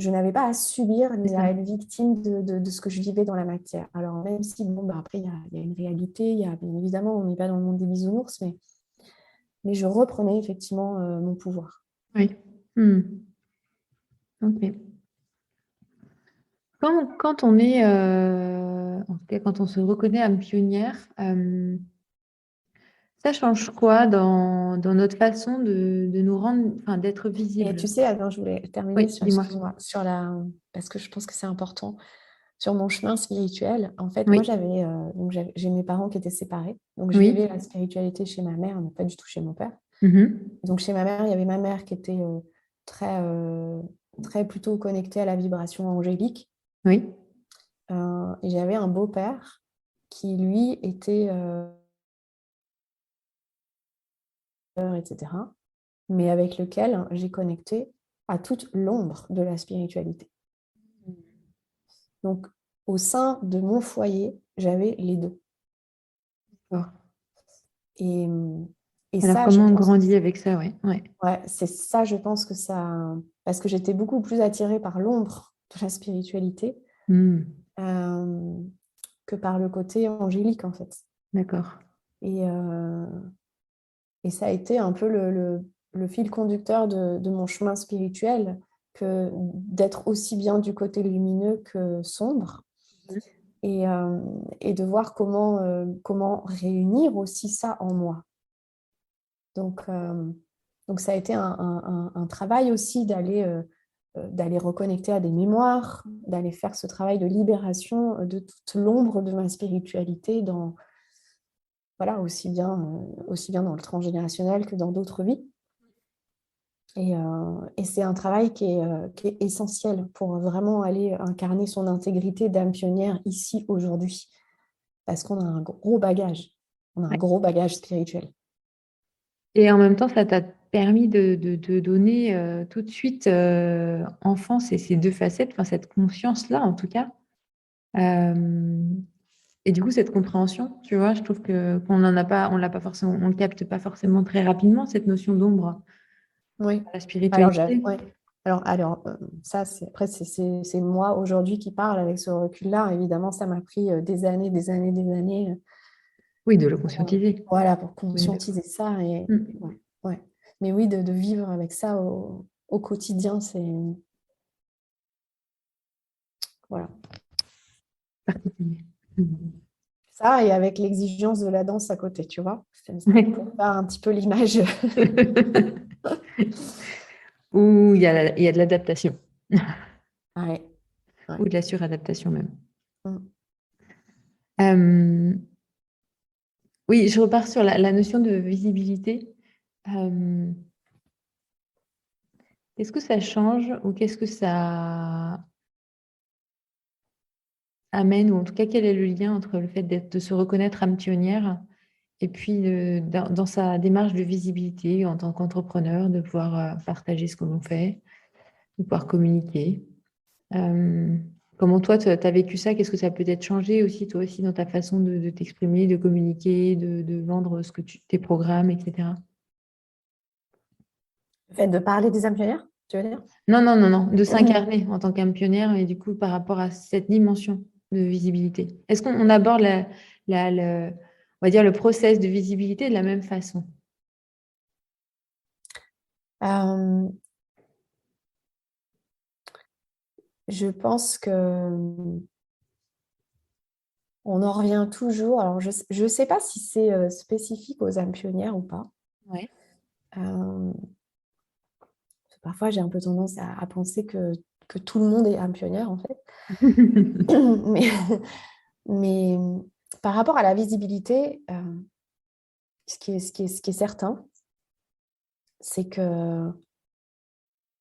n'avais pas à subir c'est ni ça. à être victime de ce que je vivais dans la matière. Alors même si, bon, bah, après, il y a une réalité, bien évidemment, on n'est pas dans le monde des bisounours, mais je reprenais effectivement mon pouvoir. Oui. Mm. Ok. Quand on est, en tout cas, quand on se reconnaît âme pionnière, ça change quoi dans notre façon de nous rendre, enfin, d'être Et visible? tu sais, alors je voulais terminer Oui, dis-moi. excuse-moi, parce que je pense que c'est important, sur mon chemin spirituel. En fait, moi, Oui, j'ai mes parents qui étaient séparés, donc je oui. vivais la spiritualité chez ma mère, mais pas du tout chez mon père. Mhm. Donc chez ma mère, il y avait ma mère qui était très, très plutôt connectée à la vibration angélique. Oui, Et j'avais un beau-père qui, lui, était, etc., mais avec lequel j'ai connecté à toute l'ombre de la spiritualité. Donc, au sein de mon foyer, j'avais les deux. d'accord. Et, et Alors, ça, je comment on pense, grandit avec ça? Ouais, ouais. ouais, c'est ça, je pense que ça... Parce que j'étais beaucoup plus attirée par l'ombre de la spiritualité Hmm, euh, que par le côté angélique, en fait. d'accord. Et, euh, et ça a été un peu le fil conducteur de mon chemin spirituel, que d'être aussi bien du côté lumineux que sombre. Et, euh, et de voir comment réunir aussi ça en moi. Donc, euh, donc ça a été un travail aussi d'aller reconnecter à des mémoires, d'aller faire ce travail de libération de toute l'ombre de ma spiritualité voilà, aussi bien dans le transgénérationnel que dans d'autres vies. Et c'est un travail qui est essentiel pour vraiment aller incarner son intégrité d'âme pionnière ici, aujourd'hui. Parce qu'on a un gros bagage. On a un Ouais. gros bagage spirituel. Et en même temps, ça t'a permis de donner tout de suite, enfant, ces deux facettes, enfin, cette conscience-là, en tout cas. Euh, et du coup, cette compréhension, tu vois, je trouve que qu'on n'en a pas, on l'a pas forcément, on le capte pas forcément très rapidement, cette notion d'ombre Oui. à la Alors, spiritualité. ouais. Ça, c'est moi aujourd'hui qui parle avec ce recul-là. Évidemment, ça m'a pris des années Oui, de le pour, conscientiser. voilà, pour On est d'accord. conscientiser ça. Et, Mm. ouais, ouais. Mais oui, de vivre avec ça au quotidien, c'est... Voilà. Particulier. Mm. Ça, et avec l'exigence de la danse à côté, tu vois. C'est Ouais. pour faire un petit peu l'image. Ou il y a de l'adaptation, Ouais, ouais. ou de la suradaptation même. Mm. Euh, oui, je repars sur la notion de visibilité. Euh, Qu'est-ce que ça change ou qu'est-ce que ça amène, ou en tout cas, quel est le lien entre le fait de se reconnaître âme pionnière et puis dans sa démarche de visibilité en tant qu'entrepreneur, de pouvoir partager ce que l'on fait, de pouvoir communiquer. Euh, Comment toi, tu as vécu ça? Qu'est-ce que ça peut être changé aussi, toi aussi, dans ta façon de t'exprimer, de communiquer, de vendre tes programmes, etc. Le fait de parler des âmes pionnières, tu veux dire? Non, non, non, non, de s'incarner en tant qu'âme pionnière et du coup, par rapport à cette dimension de visibilité. Est-ce qu'on aborde on va dire le process de visibilité de la même façon? Euh, je pense que on en revient toujours. Alors, je ne sais pas si c'est spécifique aux âmes pionnières ou pas. Ouais. Euh, Parfois, j'ai un peu tendance à penser que tout le monde est âme pionnière, en fait. Mais, mais par rapport à la visibilité, ce qui est certain, c'est que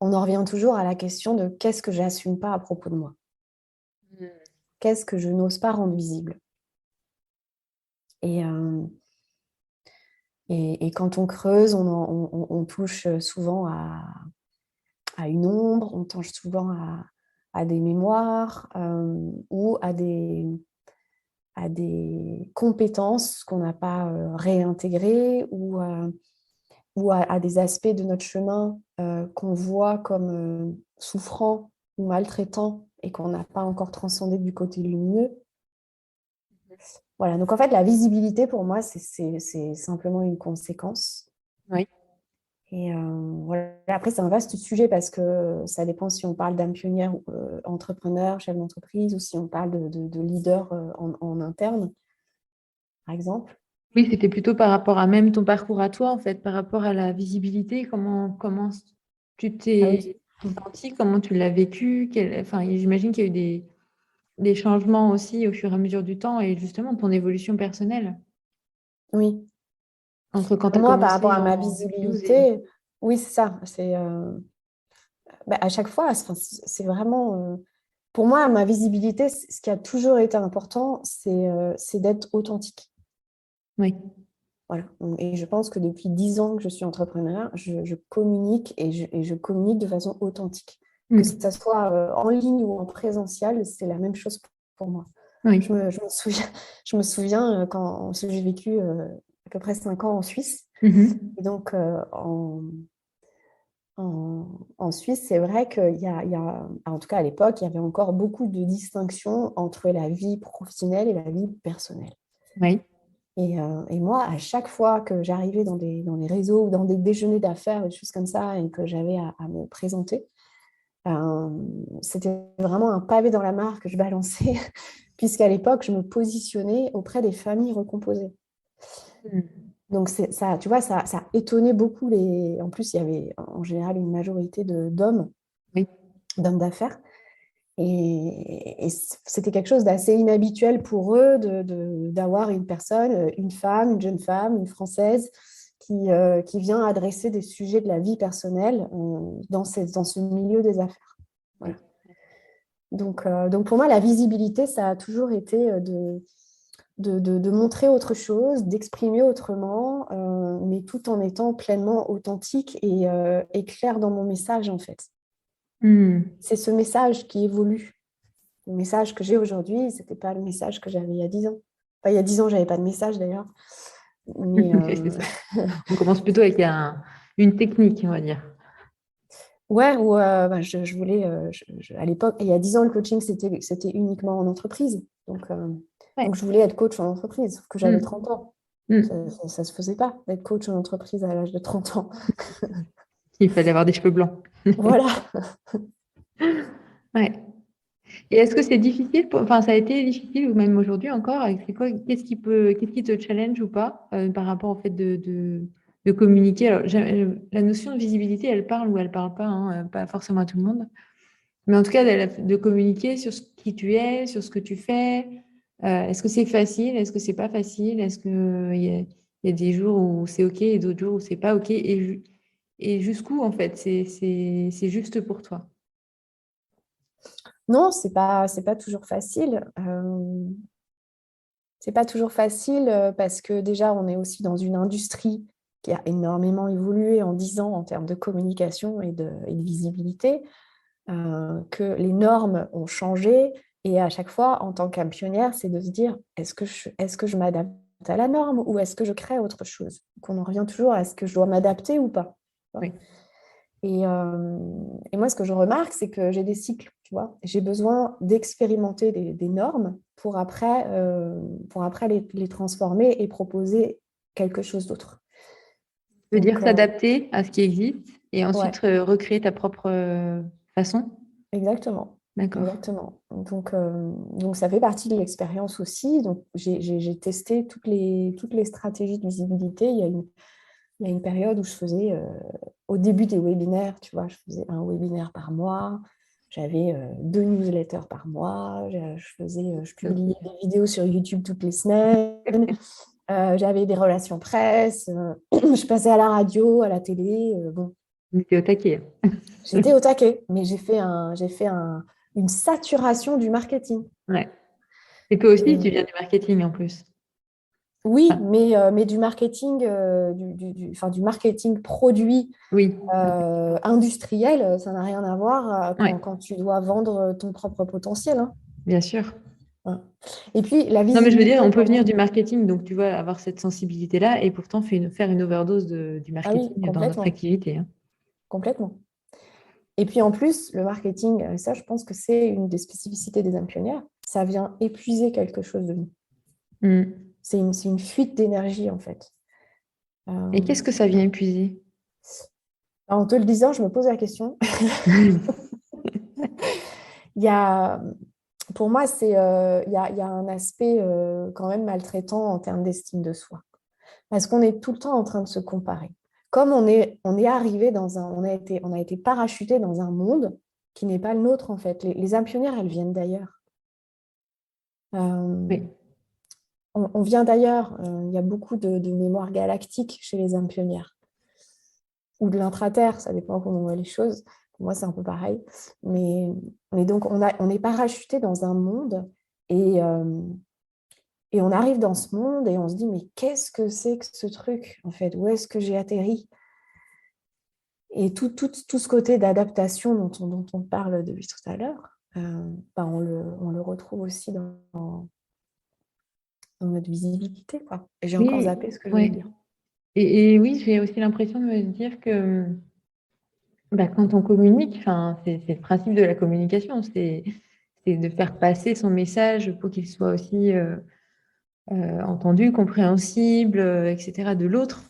on en revient toujours à la question de qu'est-ce que j'assume pas à propos de moi? Qu'est-ce que je n'ose pas rendre visible? Et, euh, et quand on creuse, on touche souvent à une ombre, on touche souvent à des mémoires ou à des compétences qu'on n'a pas réintégrées ou à des aspects de notre chemin qu'on voit comme souffrants ou maltraitants et qu'on n'a pas encore transcendé du côté lumineux. Voilà, donc en fait, la visibilité, pour moi, c'est simplement une conséquence. Oui. Et voilà. Après, c'est un vaste sujet parce que ça dépend si on parle d'âme pionnière, entrepreneur, chef d'entreprise, ou si on parle de leader en interne, par exemple. Oui, c'était plutôt par rapport à même ton parcours à toi, en fait, par rapport à la visibilité, comment tu Ah oui. t'es senti, comment tu l'as vécu, enfin, j'imagine qu'il y a eu des changements aussi au fur et à mesure du temps et justement ton évolution personnelle Oui. entre quand tu as Moi, par rapport commencé à ma en 2012 et... visibilité, oui, c'est ça. À chaque fois, c'est vraiment. Pour moi, ma visibilité, ce qui a toujours été important, c'est d'être authentique. Oui. Voilà. Et je pense que depuis 10 ans que je suis entrepreneur, je communique et je communique de façon authentique. Que ce Mm. soit en ligne ou en présentiel, c'est la même chose pour moi. Oui. Je me souviens, je me souviens parce que j'ai vécu à peu près 5 ans en Suisse. Mhm. Et donc, en Suisse, c'est vrai il y a, en tout cas à l'époque, il y avait encore beaucoup de distinctions entre la vie professionnelle et la vie personnelle. Oui. Et moi, à chaque fois que j'arrivais dans des réseaux ou dans des déjeuners d'affaires, des choses comme ça, et que j'avais à me présenter, euh, c'était vraiment un pavé dans la mare que je balançais, puisqu'à l'époque, je me positionnais auprès des familles recomposées. Mm. Donc, ça, tu vois, ça étonnait beaucoup les... En plus, il y avait en général une majorité d'hommes, Oui. d'hommes d'affaires. Et c'était quelque chose d'assez inhabituel pour eux d'avoir une personne, une femme, une jeune femme, une Française, qui vient adresser des sujets de la vie personnelle dans ce milieu des affaires. Voilà. Oui. Donc pour moi, la visibilité, ça a toujours été de montrer autre chose, d'exprimer autrement, mais tout en étant pleinement authentique et clair dans mon message, en fait. Mm. C'est ce message qui évolue. Le message que j'ai aujourd'hui, ce n'était pas le message que j'avais il y a 10 ans. Enfin, il y a 10 ans, je n'avais pas de message d'ailleurs. Mais C'est ça. On commence plutôt avec une technique, on va dire. Ouais, ou je voulais, à l'époque, il y a 10 ans, le coaching, c'était uniquement en entreprise. Ouais. Donc, je voulais être coach en entreprise, sauf que j'avais Mm. 30 ans. Mm. Ça se faisait pas d'être coach en entreprise à l'âge de 30 ans. Il fallait avoir des cheveux blancs. Voilà. Ouais. Et est-ce que c'est difficile enfin, ça a été difficile ou même aujourd'hui encore? C'est quoi, qu'est-ce qui te challenge ou pas par rapport au fait de communiquer? Alors, la notion de visibilité, elle parle ou elle parle pas, hein, pas forcément à tout le monde. Mais en tout cas, de communiquer sur qui tu es, sur ce que tu fais. Est-ce que c'est facile? Est-ce que c'est pas facile? Est-ce que il y a des jours où c'est OK et d'autres jours où c'est pas OK? Et jusqu'où, en fait, c'est juste pour toi? Non, c'est pas toujours facile. C'est pas toujours facile parce que déjà, on est aussi dans une industrie qui a énormément évolué en 10 ans en termes de communication et de visibilité, que les normes ont changé. Et à chaque fois, en tant qu'âme pionnière, c'est de se dire, est-ce que je m'adapte à la norme ou est-ce que je crée autre chose? Donc, on en revient toujours à est-ce que je dois m'adapter ou pas? Oui. Et moi, ce que je remarque, c'est que j'ai des cycles, tu vois. J'ai besoin d'expérimenter des normes pour après les transformer et proposer quelque chose d'autre. Je veux dire Donc, s'adapter à ce qui existe et ouais, ensuite recréer ta propre façon. exactement. D'accord. Exactement. Donc, ça fait partie de l'expérience aussi. Donc, j'ai testé toutes les stratégies de visibilité. Il y a une période où je faisais, au début des webinaires, tu vois, je faisais un webinaire par mois, j'avais 2 newsletters par mois, je publiais Ok. des vidéos sur YouTube toutes les semaines, j'avais des relations presse, je passais à la radio, à la télé. Bon, Mais t'es au taquet. j'étais au taquet, mais une saturation du marketing. Ouais. Et toi aussi, tu Et viens du marketing en plus. oui, Ah, mais du marketing, enfin, du marketing produit oui. industriel, ça n'a rien à voir Ouais, quand tu dois vendre ton propre potentiel, hein. bien sûr. Hein. Et puis, la Non, mais je veux dire, visibilité on peut pour venir moi. du marketing, donc tu vois, avoir cette sensibilité-là et pourtant faire une overdose du Ah oui, marketing dans notre complètement, activité, hein. complètement. Et puis en plus, le marketing, ça, je pense que c'est une des spécificités des âmes pionnières. Ça vient épuiser quelque chose de nous. Mm. C'est une fuite d'énergie, en fait. Et Euh, qu'est-ce que ça vient épuiser? En te le disant, je me pose la question. Il y a, pour moi, il y a un aspect quand même maltraitant en termes d'estime de soi. Parce qu'on est tout le temps en train de se comparer. Comme on est arrivé on a été parachuté dans un monde qui n'est pas le nôtre, en fait. Les âmes pionnières, elles viennent d'ailleurs. Euh, Oui. on vient d'ailleurs. Il y a beaucoup de mémoire galactique chez les âmes pionnières. Ou de l'intraterre, ça dépend comment on voit les choses. Pour moi, c'est un peu pareil. Mais donc, on est parachuté dans un monde et, euh, et on arrive dans ce monde et on se dit, mais qu'est-ce que c'est que ce truc, en fait? Où est-ce que j'ai atterri? Et tout ce côté d'adaptation dont on parle depuis tout à l'heure, on le retrouve aussi dans notre visibilité, quoi. Et j'ai encore Oui, zappé ce que je voulais ouais. dire. Et oui, j'ai aussi l'impression de me dire que bah, quand on communique, enfin, c'est le principe de la communication, c'est de faire passer son message pour qu'il soit aussi entendu, compréhensible, etc. de l'autre.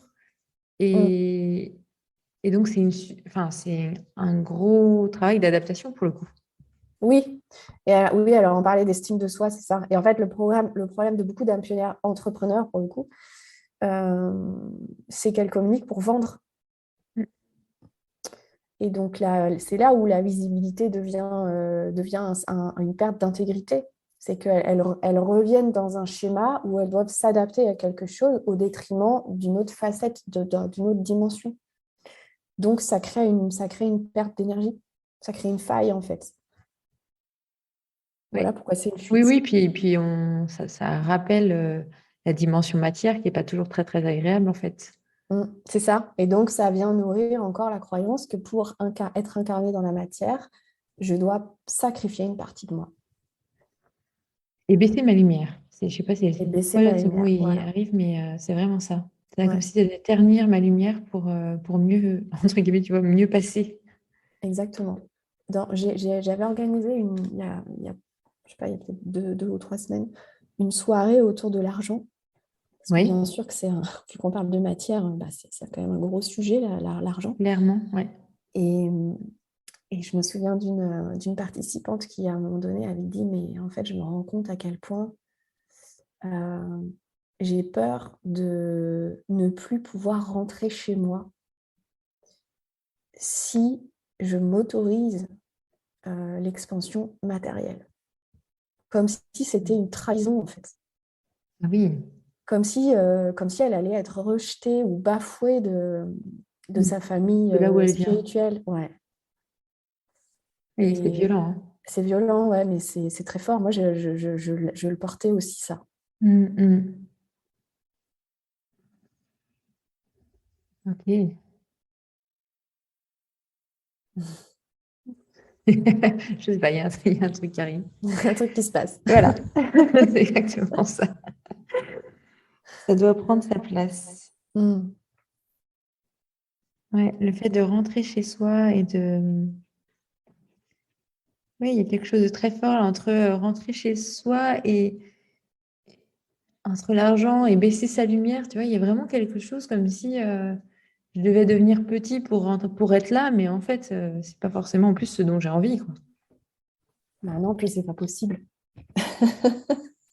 Mm. Et, et donc, enfin, c'est un gros travail d'adaptation pour le coup. Oui. Oui, alors on parlait d'estime de soi, c'est ça. Et en fait, le problème de beaucoup d'âmes pionnières entrepreneurs, pour le coup, euh, c'est qu'elles communiquent pour vendre. Mm. Et donc là, c'est là où la visibilité devient une perte d'intégrité. C'est qu'elles reviennent dans un schéma où elles doivent s'adapter à quelque chose au détriment d'une autre facette, d'une autre dimension. Donc ça crée une perte d'énergie. Ça crée une faille, en fait. Oui, Voilà pourquoi c'est une oui, fuite. oui, puis ça rappelle la dimension matière qui n'est pas toujours très, très agréable en fait. C'est ça. Et donc, ça vient nourrir encore la croyance que pour être incarné dans la matière, je dois sacrifier une partie de moi Et baisser ma lumière. Je sais pas si et baisser ma pourquoi ce mot lumière. il Voilà. arrive, mais c'est vraiment ça. C'est comme Ouais. si j'allais ternir ma lumière pour mieux, entre guillemets, tu vois, mieux passer. exactement. J'avais organisé je sais pas, il y a peut-être 2 ou 3 semaines, une soirée autour de l'argent. Parce que Oui, bien sûr que vu qu'on parle de matière, bah, c'est quand même un gros sujet, l'argent. clairement, ouais. Et, et je me souviens d'une participante qui, à un moment donné, avait dit, mais en fait, je me rends compte à quel point euh, j'ai peur de ne plus pouvoir rentrer chez moi si je m'autorise l'expansion matérielle. Comme si c'était une trahison, en fait. Ah oui. Comme si elle allait être rejetée ou bafouée de Mm. sa famille De là où elle vient. spirituelle. Ouais. Oui, c'est Et violent, hein. c'est violent, ouais, mais c'est très fort. Moi, je le portais aussi, ça. Mm, mm. Ok. Je sais pas, il y a un truc qui arrive. Un truc qui se passe. Voilà, c'est exactement ça. Ça doit prendre sa place. Mm. Ouais, le fait de rentrer chez soi et de... Oui, il y a quelque chose de très fort là, entre rentrer chez soi et entre l'argent et baisser sa lumière, tu vois, il y a vraiment quelque chose comme si je devais devenir petit pour être là, mais en fait, c'est pas forcément en plus ce dont j'ai envie, quoi. Bah non, puis c'est pas possible.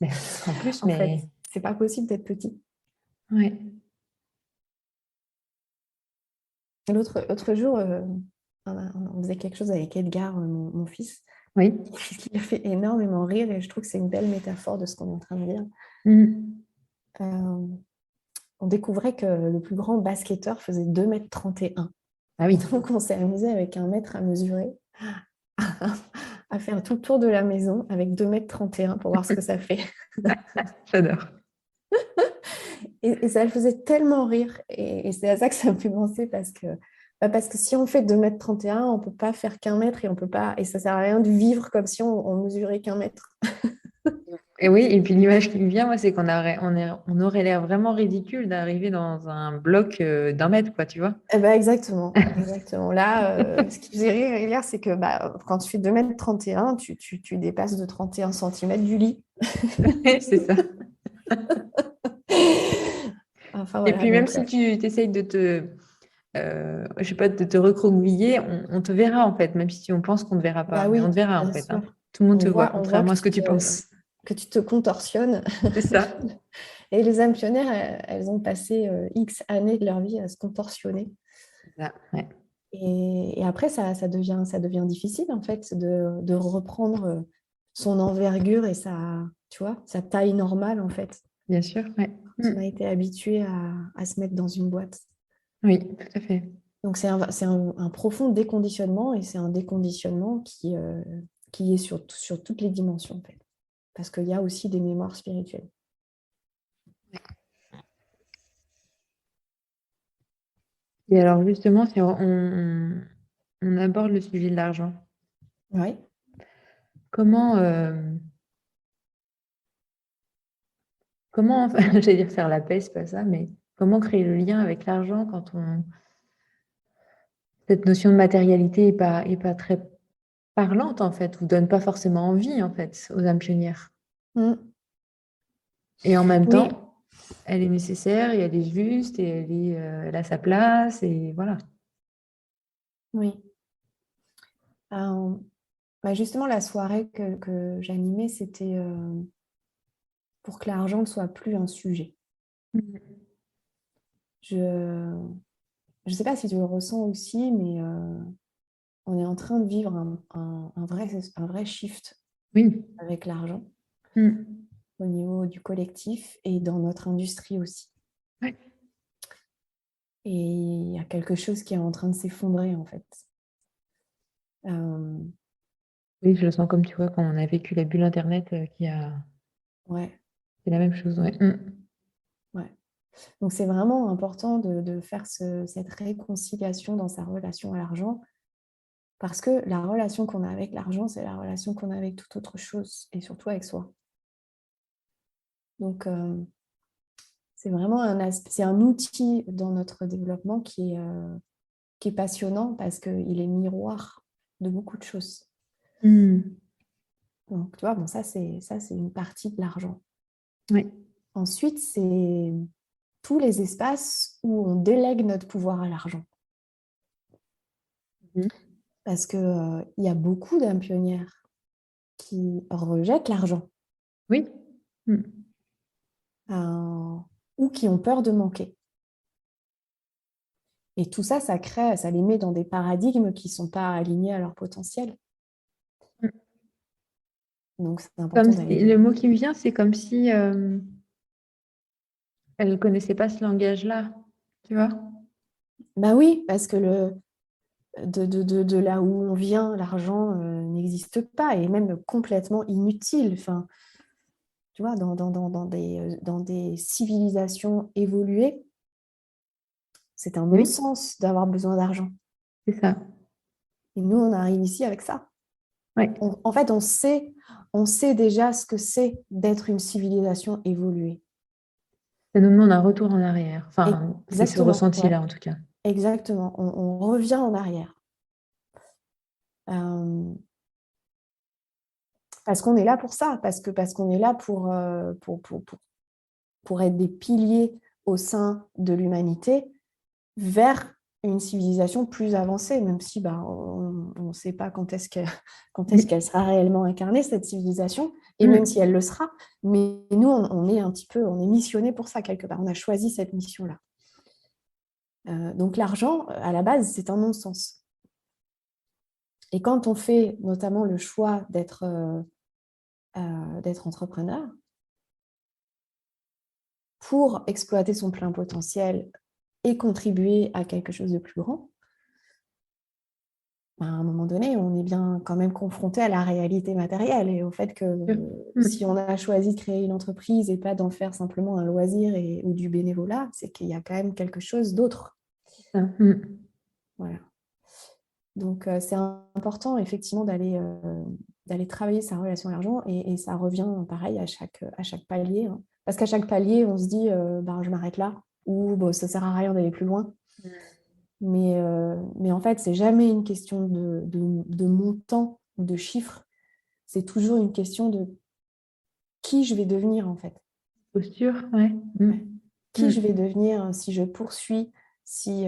Mais, en plus, En fait, mais c'est pas possible d'être petit. ouais, L'autre jour, on faisait quelque chose avec Edgar, mon fils, oui. qui a fait énormément rire et je trouve que c'est une belle métaphore de ce qu'on est en train de dire. Mhm. Euh, on découvrait que le plus grand basketteur faisait 2,31 m. Ah Et oui, donc, on s'est amusé avec un mètre à mesurer, à faire tout le tour de la maison avec 2,31 m pour voir ce que ça fait. j'adore. Et ça le faisait tellement rire. Et c'est à ça que ça me fait penser parce que si on fait 2,31 m, on ne peut pas faire qu'un mètre et on peut pas, et ça ne sert à rien de vivre comme si on mesurait qu'un mètre. Et oui, et puis l'image qui me vient, moi, c'est on aurait l'air vraiment ridicule d'arriver dans un bloc d'1 mètre, quoi, tu vois. Eh ben exactement, exactement. Là, ce qui faisait rire hier, c'est que bah, quand tu fais 2,31 m, tu dépasses de 31 cm du lit. C'est ça. Enfin Et voilà, puis même donc si tu t'essayes de je sais pas, de te recroqueviller, on te verra en fait, même si on pense qu'on ne te verra pas, bah mais on te oui, verra en bien fait, hein. sûr. Tout le monde te voit, On voit contrairement à ce que tu penses. que tu te contorsionnes. C'est ça. Et les âmes pionnières, elles ont passé X années de leur vie à se contorsionner. C'est ça, ouais. Et après, ça devient difficile, en fait, de reprendre son envergure et tu vois, sa taille normale, en fait. Bien sûr, ouais. Quand Mm. on a été habitué à se mettre dans une boîte. Oui, tout à fait. Donc, c'est un profond déconditionnement et c'est un déconditionnement qui est sur toutes les dimensions, en fait. Parce qu'il y a aussi des mémoires spirituelles. Et alors justement, si on aborde le sujet de l'argent, Oui. comment, comment, j'allais dire faire la paix, c'est pas ça, mais comment créer le lien avec l'argent quand cette notion de matérialité est pas très parlante en fait, ou donne pas forcément envie en fait aux âmes pionnières. Mm. Et en même Oui, temps, elle est nécessaire et elle est juste et elle a sa place et voilà. oui. Euh, Bah, justement, la soirée que j'animais, c'était pour que l'argent ne soit plus un sujet. Je ne sais pas si tu le ressens aussi, mais on est en train de vivre un vrai shift Oui. avec l'argent Mm. au niveau du collectif et dans notre industrie aussi. Ouais. Et il y a quelque chose qui est en train de s'effondrer, en fait. Euh, Oui, je le sens comme tu vois quand on a vécu la bulle Internet ouais, c'est la même chose. Ouais. Mm. ouais. Donc, c'est vraiment important de faire cette réconciliation dans sa relation à l'argent. Parce que la relation qu'on a avec l'argent, c'est la relation qu'on a avec toute autre chose, et surtout avec soi. Donc, c'est vraiment c'est un outil dans notre développement qui est passionnant parce qu'il est miroir de beaucoup de choses. Hmm. Donc, tu vois, bon, ça, c'est une partie de l'argent. Oui. Ensuite, c'est tous les espaces où on délègue notre pouvoir à l'argent. Mhm. Parce qu'il y a beaucoup d'âmes pionnières qui rejettent l'argent Oui. Hmm. ou qui ont peur de manquer. Et tout ça, ça les met dans des paradigmes qui ne sont pas alignés à leur potentiel. Donc, c'est Comme important si, d'aller... le mot qui me vient, c'est comme si elle ne connaissait pas ce langage-là, tu vois? Bah oui, parce que de là où on vient, l'argent n'existe pas et est même complètement inutile. Enfin, tu vois, dans des civilisations évoluées, c'est un Oui, non-sens d'avoir besoin d'argent. c'est ça. Et nous, on arrive ici avec ça. Ouais. En fait, on sait déjà ce que c'est d'être une civilisation évoluée. Ça nous demande un retour en arrière. Enfin, c'est ce Exactement, ouais, ressenti-là, en tout cas. exactement. On revient en arrière. Euh, parce qu'on est là pour ça, parce qu'on est là pour être des piliers au sein de l'humanité vers une civilisation plus avancée, même si bah, on ne sait pas quand est-ce qu'elle sera réellement incarnée, cette civilisation, et même si Mm. elle le sera. Mais nous, on est un petit peu, on est missionné pour ça quelque part. On a choisi cette mission-là. Donc l'argent, à la base, c'est un non-sens. Et quand on fait notamment le choix d'être entrepreneur, pour exploiter son plein potentiel et contribuer à quelque chose de plus grand, à un moment donné, on est bien quand même confronté à la réalité matérielle et au fait que si Mm. on a choisi de créer une entreprise et pas d'en faire simplement un loisir ou du bénévolat, c'est qu'il y a quand même quelque chose d'autre. Mm. Voilà. Donc, c'est important effectivement d'aller travailler sa relation à l'argent et ça revient pareil à chaque palier. Hein. Parce qu'à chaque palier, on se dit ben, je m'arrête là ou bon, ça ne sert à rien d'aller plus loin. Mais en fait, c'est jamais une question de montant ou de chiffres. C'est toujours une question de qui je vais devenir en fait. Posture, ouais. Ouais. Qui je vais devenir si je poursuis, si,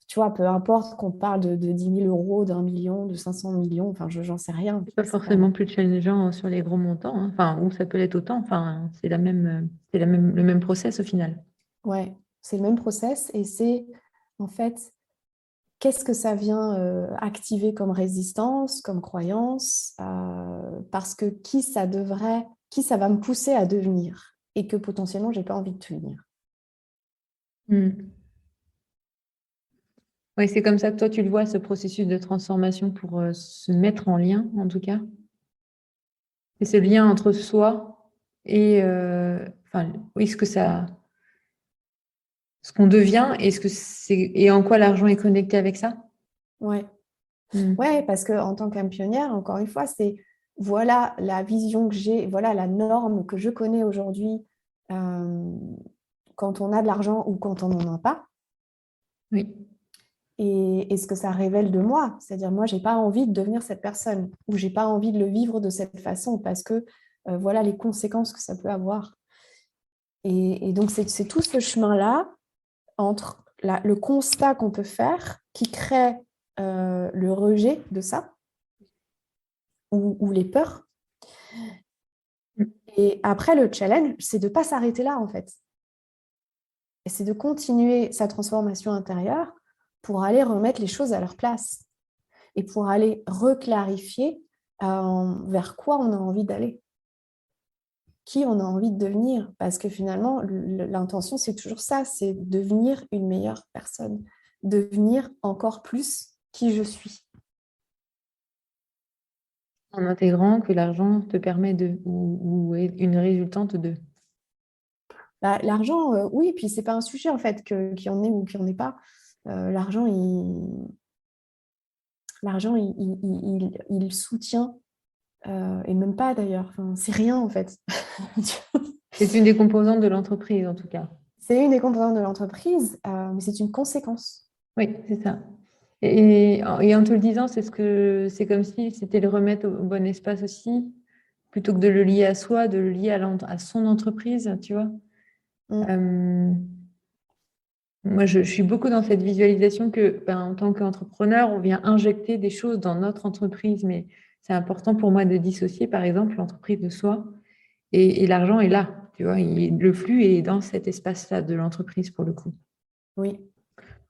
tu vois, peu importe qu'on parle de 10 000 euros, d'un million, de 500 millions, enfin, j'en sais rien. C'est pas C'est pas... forcément plus challengeant sur les gros montants, hein. Enfin, ou ça peut l'être autant. Enfin, le même process au final. Ouais, c'est le même process et c'est en fait, qu'est-ce que ça vient activer comme résistance, comme croyance, parce que qui ça va me pousser à devenir et que potentiellement, j'ai pas envie de devenir. Mm. Oui, c'est comme ça que toi, tu le vois, ce processus de transformation pour se mettre en lien, en tout cas. Et ce lien entre soi et, enfin, oui, ce qu'on devient et et en quoi l'argent est connecté avec ça. Ouais. Mm. Ouais, parce que en tant qu'âme pionnière, encore une fois, c'est voilà la vision que j'ai, voilà la norme que je connais aujourd'hui euh, quand on a de l'argent ou quand on n'en a pas, Oui. et ce que ça révèle de moi. C'est-à-dire, moi, j'ai pas envie de devenir cette personne ou j'ai pas envie de le vivre de cette façon parce que voilà les conséquences que ça peut avoir. Et donc, c'est tout ce chemin-là entre le constat qu'on peut faire qui crée le rejet de ça ou les peurs. Mm. Et après, le challenge, c'est de ne pas s'arrêter là, en fait. Et c'est de continuer sa transformation intérieure pour aller remettre les choses à leur place et pour aller reclarifier vers quoi on a envie d'aller, qui on a envie de devenir. Parce que finalement, l'intention, c'est toujours ça, c'est devenir une meilleure personne, devenir encore plus qui je suis. En intégrant que l'argent te permet ou est une résultante de. Bah, l'argent, oui, puis c'est pas un sujet en fait qu'il y en ait ou qu'il n'y en ait pas. L'argent, il soutient, et même pas d'ailleurs, enfin, c'est rien en fait. C'est une des composantes de l'entreprise, en tout cas. C'est une des composantes de l'entreprise, mais c'est une conséquence. Oui, c'est ça. Et en te le disant, c'est comme si c'était le remettre au bon espace aussi, plutôt que de le lier à soi, de le lier à son entreprise, tu vois. Mm. Euh, Moi, je suis beaucoup dans cette visualisation que, ben, en tant qu'entrepreneur, on vient injecter des choses dans notre entreprise, mais c'est important pour moi de dissocier, par exemple, l'entreprise de soi et l'argent est là, tu vois, le flux est dans cet espace-là de l'entreprise pour le coup, Oui,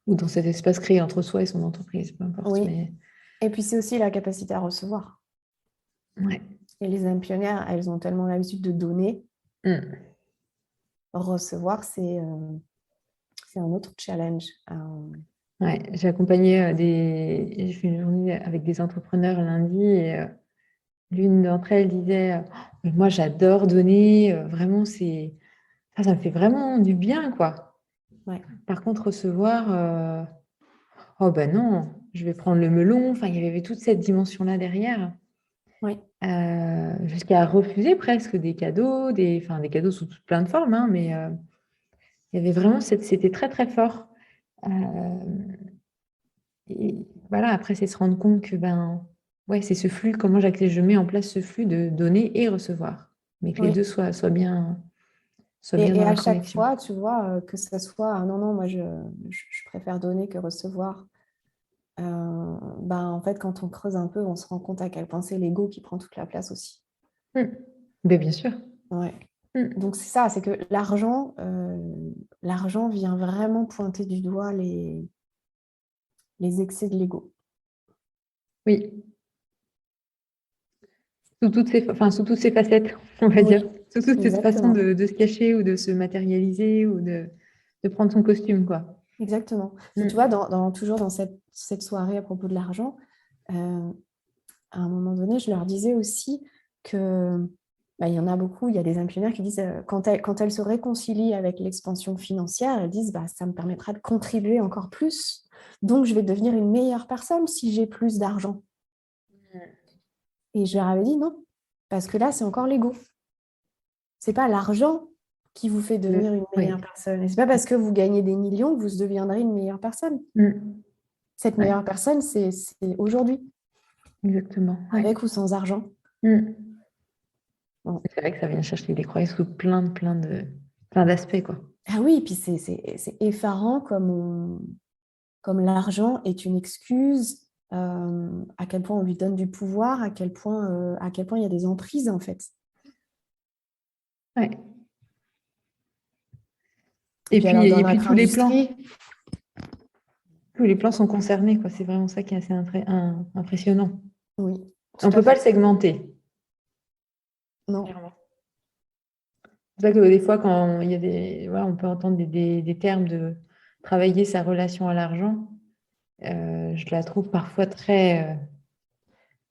ou dans cet espace créé entre soi et son entreprise, peu importe, oui. mais Et puis c'est aussi la capacité à recevoir. ouais. Et les âmes pionnières, elles ont tellement l'habitude de donner. Mm. Recevoir, c'est un autre challenge. Ouais, j'ai accompagné j'ai fait une journée avec des entrepreneurs lundi et l'une d'entre elles disait mais moi j'adore donner, vraiment ça me fait vraiment du bien quoi. Ouais, Par contre recevoir, oh ben non, je vais prendre le melon. Enfin, il y avait toute cette dimension-là derrière, ouais, jusqu'à refuser presque des cadeaux, enfin des cadeaux sous plein de formes, hein, mais il y avait vraiment c'était très très fort. Euh, Et voilà, après, c'est se rendre compte que ben, ouais, c'est ce flux, comment je mets en place ce flux de donner et recevoir, mais que les deux oui. soient bien Et dans à la chaque connexion. fois, tu vois, que ce soit, non, non, moi, je préfère donner que recevoir. Ben, en fait, quand on creuse un peu, on se rend compte à quel point c'est l'ego qui prend toute la place aussi. Mm. Ben, bien sûr. Ouais. Mm. Donc, c'est ça, c'est que l'argent vient vraiment pointer du doigt les excès de l'ego. Oui, sous toutes ces facettes, on va dire, Oui, sous toute cette façon exactement. de se cacher ou de se matérialiser ou de prendre son costume, quoi. Exactement. Parce que tu vois, Mm. toujours dans cette soirée à propos de l'argent, euh, à un moment donné, je leur disais aussi que il y en a beaucoup, il y a des imprimeurs qui disent quand elles se réconcilient avec l'expansion financière, elles disent bah, ça me permettra de contribuer encore plus. Donc, je vais devenir une meilleure personne si j'ai plus d'argent. Et je leur avais dit non, parce que là, c'est encore l'ego. C'est pas l'argent qui vous fait devenir une meilleure Oui. personne. Et c'est pas parce que vous gagnez des millions que vous deviendrez une meilleure personne. Mm. Cette Ouais, meilleure personne, c'est aujourd'hui, exactement. Ouais. avec ou sans argent. Mm. Bon. C'est vrai que ça vient chercher des croyances sous plein d'aspects, quoi. Ah oui, puis c'est effarant comme l'argent est une excuse, à quel point on lui donne du pouvoir, à quel point il y a des emprises en fait. Ouais. Et puis alors dans Et puis notre industrie, tous les plans sont concernés, quoi. C'est vraiment ça qui est assez impressionnant. oui, On tout ne à peut pas fait. le segmenter, Non, clairement. C'est pour ça que des fois, quand il y a voilà, on peut entendre des termes de travailler sa relation à l'argent, je la trouve parfois très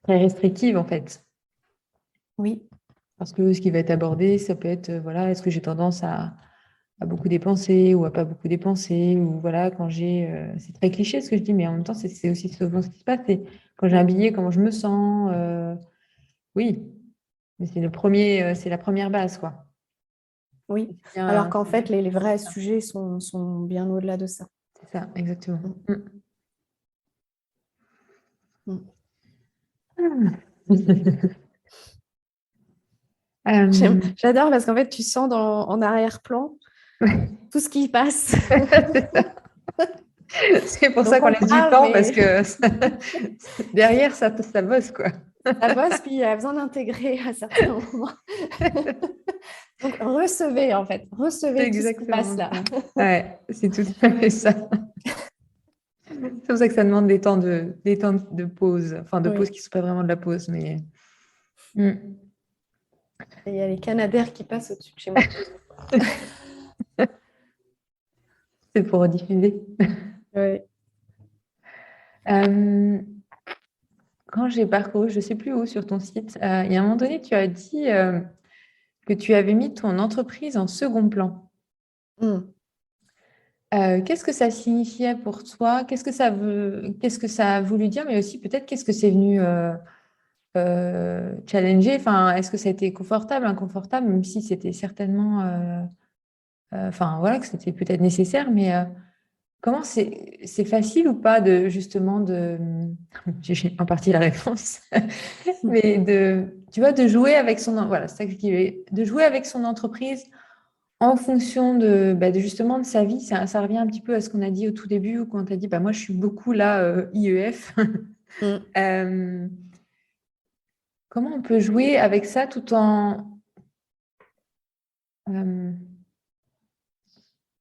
restrictive, en fait. oui, Parce que ce qui va être abordé, ça peut être, voilà, est-ce que j'ai tendance à beaucoup dépenser ou à pas beaucoup dépenser, ou voilà, c'est très cliché ce que je dis, mais en même temps, c'est aussi souvent ce qui se passe. C'est quand j'ai un oui, billet, comment je me sens, oui, mais c'est la première base, quoi. oui. Alors Bien, qu'en c'est bien fait, les précisé vrais ça. sujets sont bien au-delà de ça. C'est ça, exactement. Mm, Mm. mm. Euh, J'adore parce qu'en fait, tu sens en arrière-plan ouais, tout ce qui passe. c'est ça. C'est pour ça Donc qu'on on laisse du parle, temps, parce mais que derrière, ça bosse, quoi. ça bosse, puis il a besoin d'intégrer à certains moments. Donc recevez en fait, C'est recevez tout ce qui passe exactement là. ça. Ouais, c'est tout à fait ça. C'est pour ça que ça demande des temps de pause. Enfin, de pause Oui. qui ne sont pas vraiment de la pause, mais. Mm. Et il y a les canadaires qui passent au-dessus de chez moi. C'est pour rediffuser. Oui. Euh, Quand j'ai parcouru, je ne sais plus où sur ton site, il y a un moment donné, tu as dit que tu avais mis ton entreprise en second plan. Mm. Qu'est-ce que ça signifiait pour toi? Qu'est-ce que ça a voulu dire? Mais aussi peut-être qu'est-ce que c'est venu challenger? Enfin, est-ce que ça a été confortable, inconfortable, même si c'était certainement, enfin voilà, que c'était peut-être nécessaire, mais comment c'est facile ou pas de justement de j'ai en partie la réponse, mais tu vois, de jouer avec voilà, c'est ça que je dis, de jouer avec son entreprise en fonction de justement de sa vie. Ça revient un petit peu à ce qu'on a dit au tout début, où quand tu as dit, moi je suis beaucoup là, IEF. Mm. Euh, comment on peut jouer avec ça tout euh,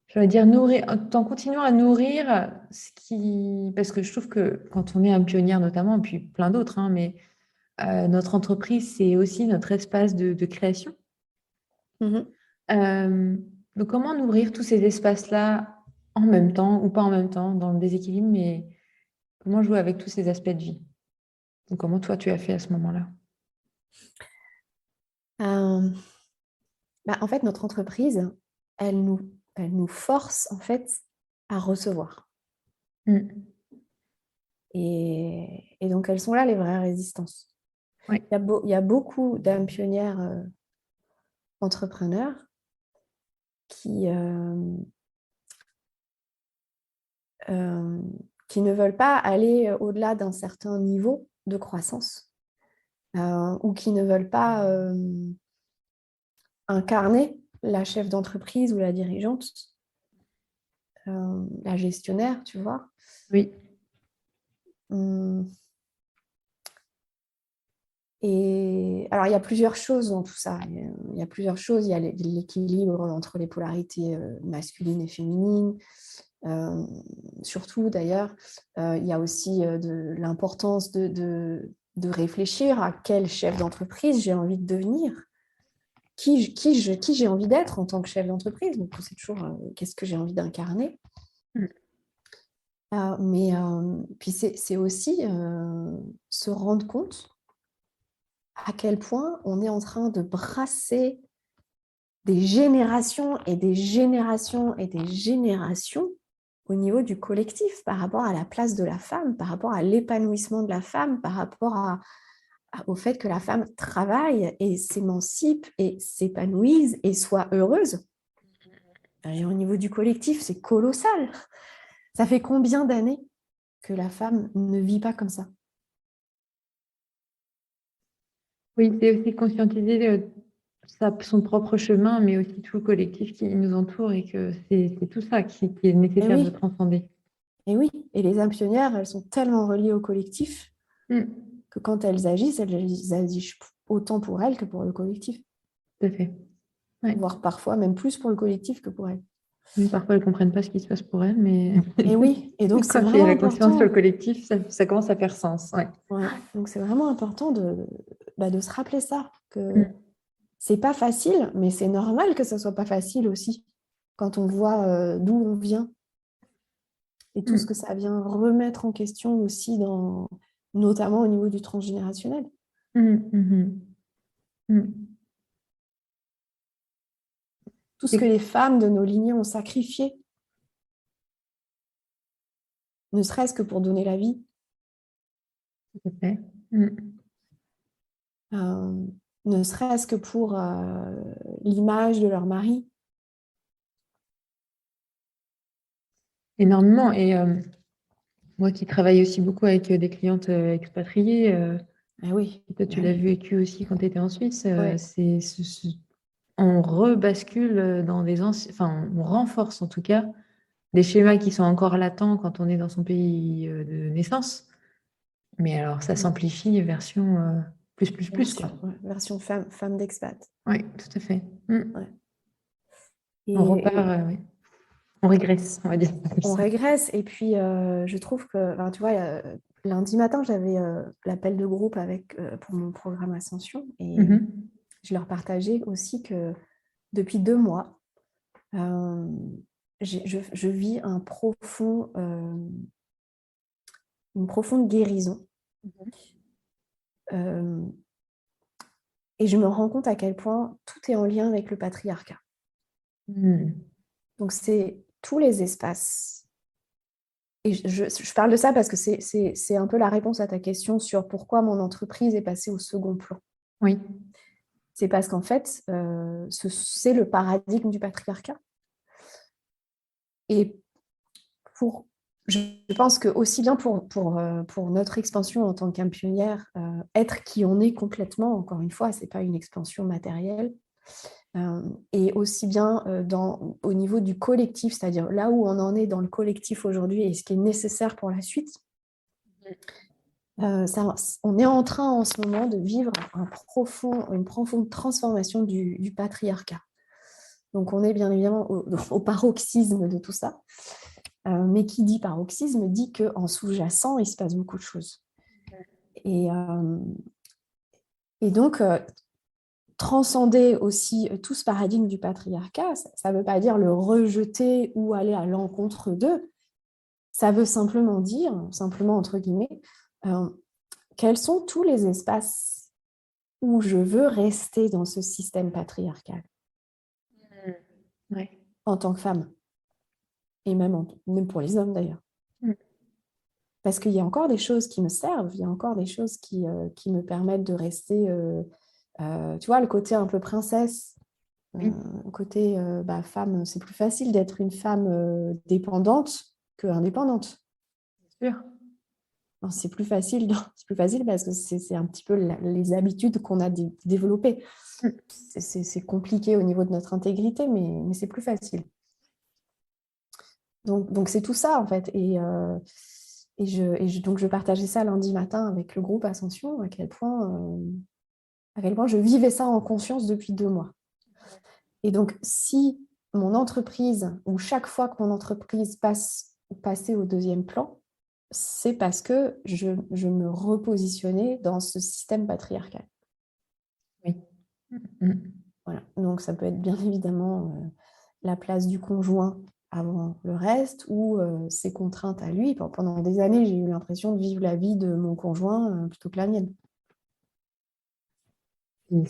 je vais dire nourrir, tout en continuant à nourrir parce que je trouve que quand on est un pionnier notamment, et puis plein d'autres, hein, mais notre entreprise, c'est aussi notre espace de création. Mhm. Euh, donc, comment nourrir tous ces espaces-là en même temps ou pas en même temps, dans le déséquilibre, mais comment jouer avec tous ces aspects de vie? Donc, comment toi, tu as fait à ce moment-là? Euh, En fait, notre entreprise, elle nous, elle nous force en fait à recevoir. Mm. Et donc, elles sont là, les vraies résistances. Oui. Il y a beaucoup d'âmes pionnières entrepreneurs qui, euh, qui ne veulent pas aller au-delà d'un certain niveau de croissance ou qui ne veulent pas incarner la chef d'entreprise ou la dirigeante, la gestionnaire, tu vois. Oui. Hum, Et alors, il y a plusieurs choses dans tout ça. Il y a plusieurs choses. Il y a l'équilibre entre les polarités masculines et féminines. Euh, Surtout, d'ailleurs, il y a aussi de l'importance de réfléchir à quel chef d'entreprise j'ai envie de devenir, qui j'ai envie d'être en tant que chef d'entreprise. Donc, c'est toujours qu'est-ce que j'ai envie d'incarner. Mm. Mais puis, c'est aussi se rendre compte à quel point on est en train de brasser des générations et des générations et des générations au niveau du collectif par rapport à la place de la femme, par rapport à l'épanouissement de la femme, par rapport au fait que la femme travaille et s'émancipe et s'épanouise et soit heureuse. Et au niveau du collectif, c'est colossal. Ça fait combien d'années que la femme ne vit pas comme ça? Oui, c'est aussi conscientiser son propre chemin, mais aussi tout le collectif qui nous entoure et que c'est tout ça qui est Et nécessaire de oui, transcender. et oui. Et les âmes pionnières, elles sont tellement reliées au collectif Mm. que quand elles agissent autant pour elles que pour le collectif, Tout à fait. Ouais. voire parfois même plus pour le collectif que pour elles. Oui, parfois, elles ne comprennent pas ce qui se passe pour elles, mais Et oui, et donc c'est quand il y a vraiment la conscience sur le important. collectif, ça commence à faire sens. Ouais. Ouais, donc c'est vraiment important de se rappeler ça, que Mm. c'est pas facile, mais c'est normal que ce soit pas facile aussi quand on voit d'où on vient et tout ce que Mm. ça vient remettre en question aussi notamment au niveau du transgénérationnel. Mm. Mhm. Mm. Tout ce que C'est les femmes de nos lignées ont sacrifié, ne serait-ce que pour donner la vie. tout à fait. Mm. euh, Ne serait-ce que pour l'image de leur mari. Énormément. Et moi qui travaille aussi beaucoup avec des clientes expatriées, Ah oui, toi tu bah l'as oui, vécu aussi quand tu étais en Suisse, ouais. on rebascule dans enfin on renforce en tout cas des schémas qui sont encore latents quand on est dans son pays de naissance. Mais alors ça Mm. s'amplifie version plus, quoi. Version femme d'expat. Oui, tout à fait. Mm. Ouais. On repart, Et oui. On régresse, on va dire ça comme on ça. régresse. Et puis, je trouve que, enfin, tu vois, lundi matin, j'avais l'appel de groupe pour mon programme Ascension. Et Mhm. je leur partageais aussi que depuis 2 mois, euh, je vis une profonde guérison. Euh, et je me rends compte à quel point tout est en lien avec le patriarcat. Mm. Donc, c'est tous les espaces. Et je parle de ça parce que c'est un peu la réponse à ta question sur pourquoi mon entreprise est passée au second plan. Oui. C'est parce qu'en fait, c'est le paradigme du patriarcat. Et pour, je pense que aussi bien pour notre expansion en tant qu'âme pionnière, être qui on est complètement, encore une fois, ce n'est pas une expansion matérielle, et aussi bien au niveau du collectif, c'est-à-dire là où on en est dans le collectif aujourd'hui et ce qui est nécessaire pour la suite. On est en train en ce moment de vivre une profonde transformation du patriarcat. Donc on est bien évidemment au paroxysme de tout ça. Mais qui dit paroxysme dit qu'en sous-jacent, il se passe beaucoup de choses. Et donc, transcender aussi tout ce paradigme du patriarcat, ça ne veut pas dire le rejeter ou aller à l'encontre d'eux. Ça veut simplement dire, simplement entre guillemets, quels sont tous les espaces où je veux rester dans ce système patriarcal en tant que femme. Et même pour les hommes d'ailleurs. Parce qu'il y a encore des choses qui me servent, il y a encore des choses qui me permettent de rester, tu vois, le côté un peu princesse, côté femme, c'est plus facile d'être une femme dépendante qu'indépendante. Bien sûr. C'est plus facile parce que c'est un petit peu les habitudes qu'on a développées. C'est compliqué au niveau de notre intégrité, mais c'est plus facile. Donc c'est tout ça en fait. Donc je partageais ça lundi matin avec le groupe Ascension, à quel point je vivais ça en conscience depuis 2 mois. Et donc si mon entreprise, ou chaque fois que mon entreprise passait au 2e plan, c'est parce que je me repositionnais dans ce système patriarcal. Oui. Voilà. Donc ça peut être bien évidemment la place du conjoint avant le reste, ou ses contraintes à lui. Pendant des années, j'ai eu l'impression de vivre la vie de mon conjoint plutôt que la mienne. Et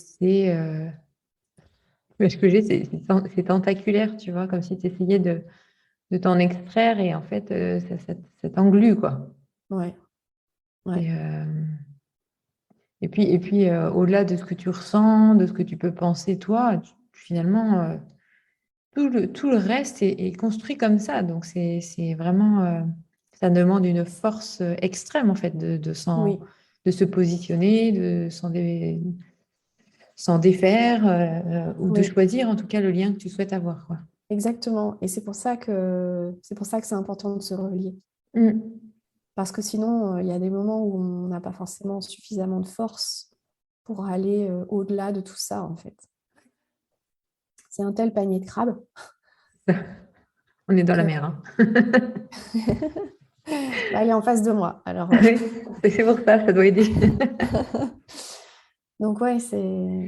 ce que c'est tentaculaire, tu vois, comme si tu essayais de t'en extraire et en fait, ça t'englue, quoi. Ouais. Et puis au-delà de ce que tu ressens, de ce que tu peux penser, toi, finalement, tout le reste est construit comme ça. Donc, c'est vraiment, ça demande une force extrême, en fait, de se positionner, de s'en défaire ou de choisir, en tout cas, le lien que tu souhaites avoir, quoi. Exactement. Et c'est pour ça que c'est important de se relier. Parce que sinon, il y a des moments où on n'a pas forcément suffisamment de force pour aller au-delà de tout ça, en fait. C'est un tel panier de crabes. On est dans la mer. Hein. Elle est en face de moi. Alors, c'est pour ça doit aider. Donc, ouais, c'est...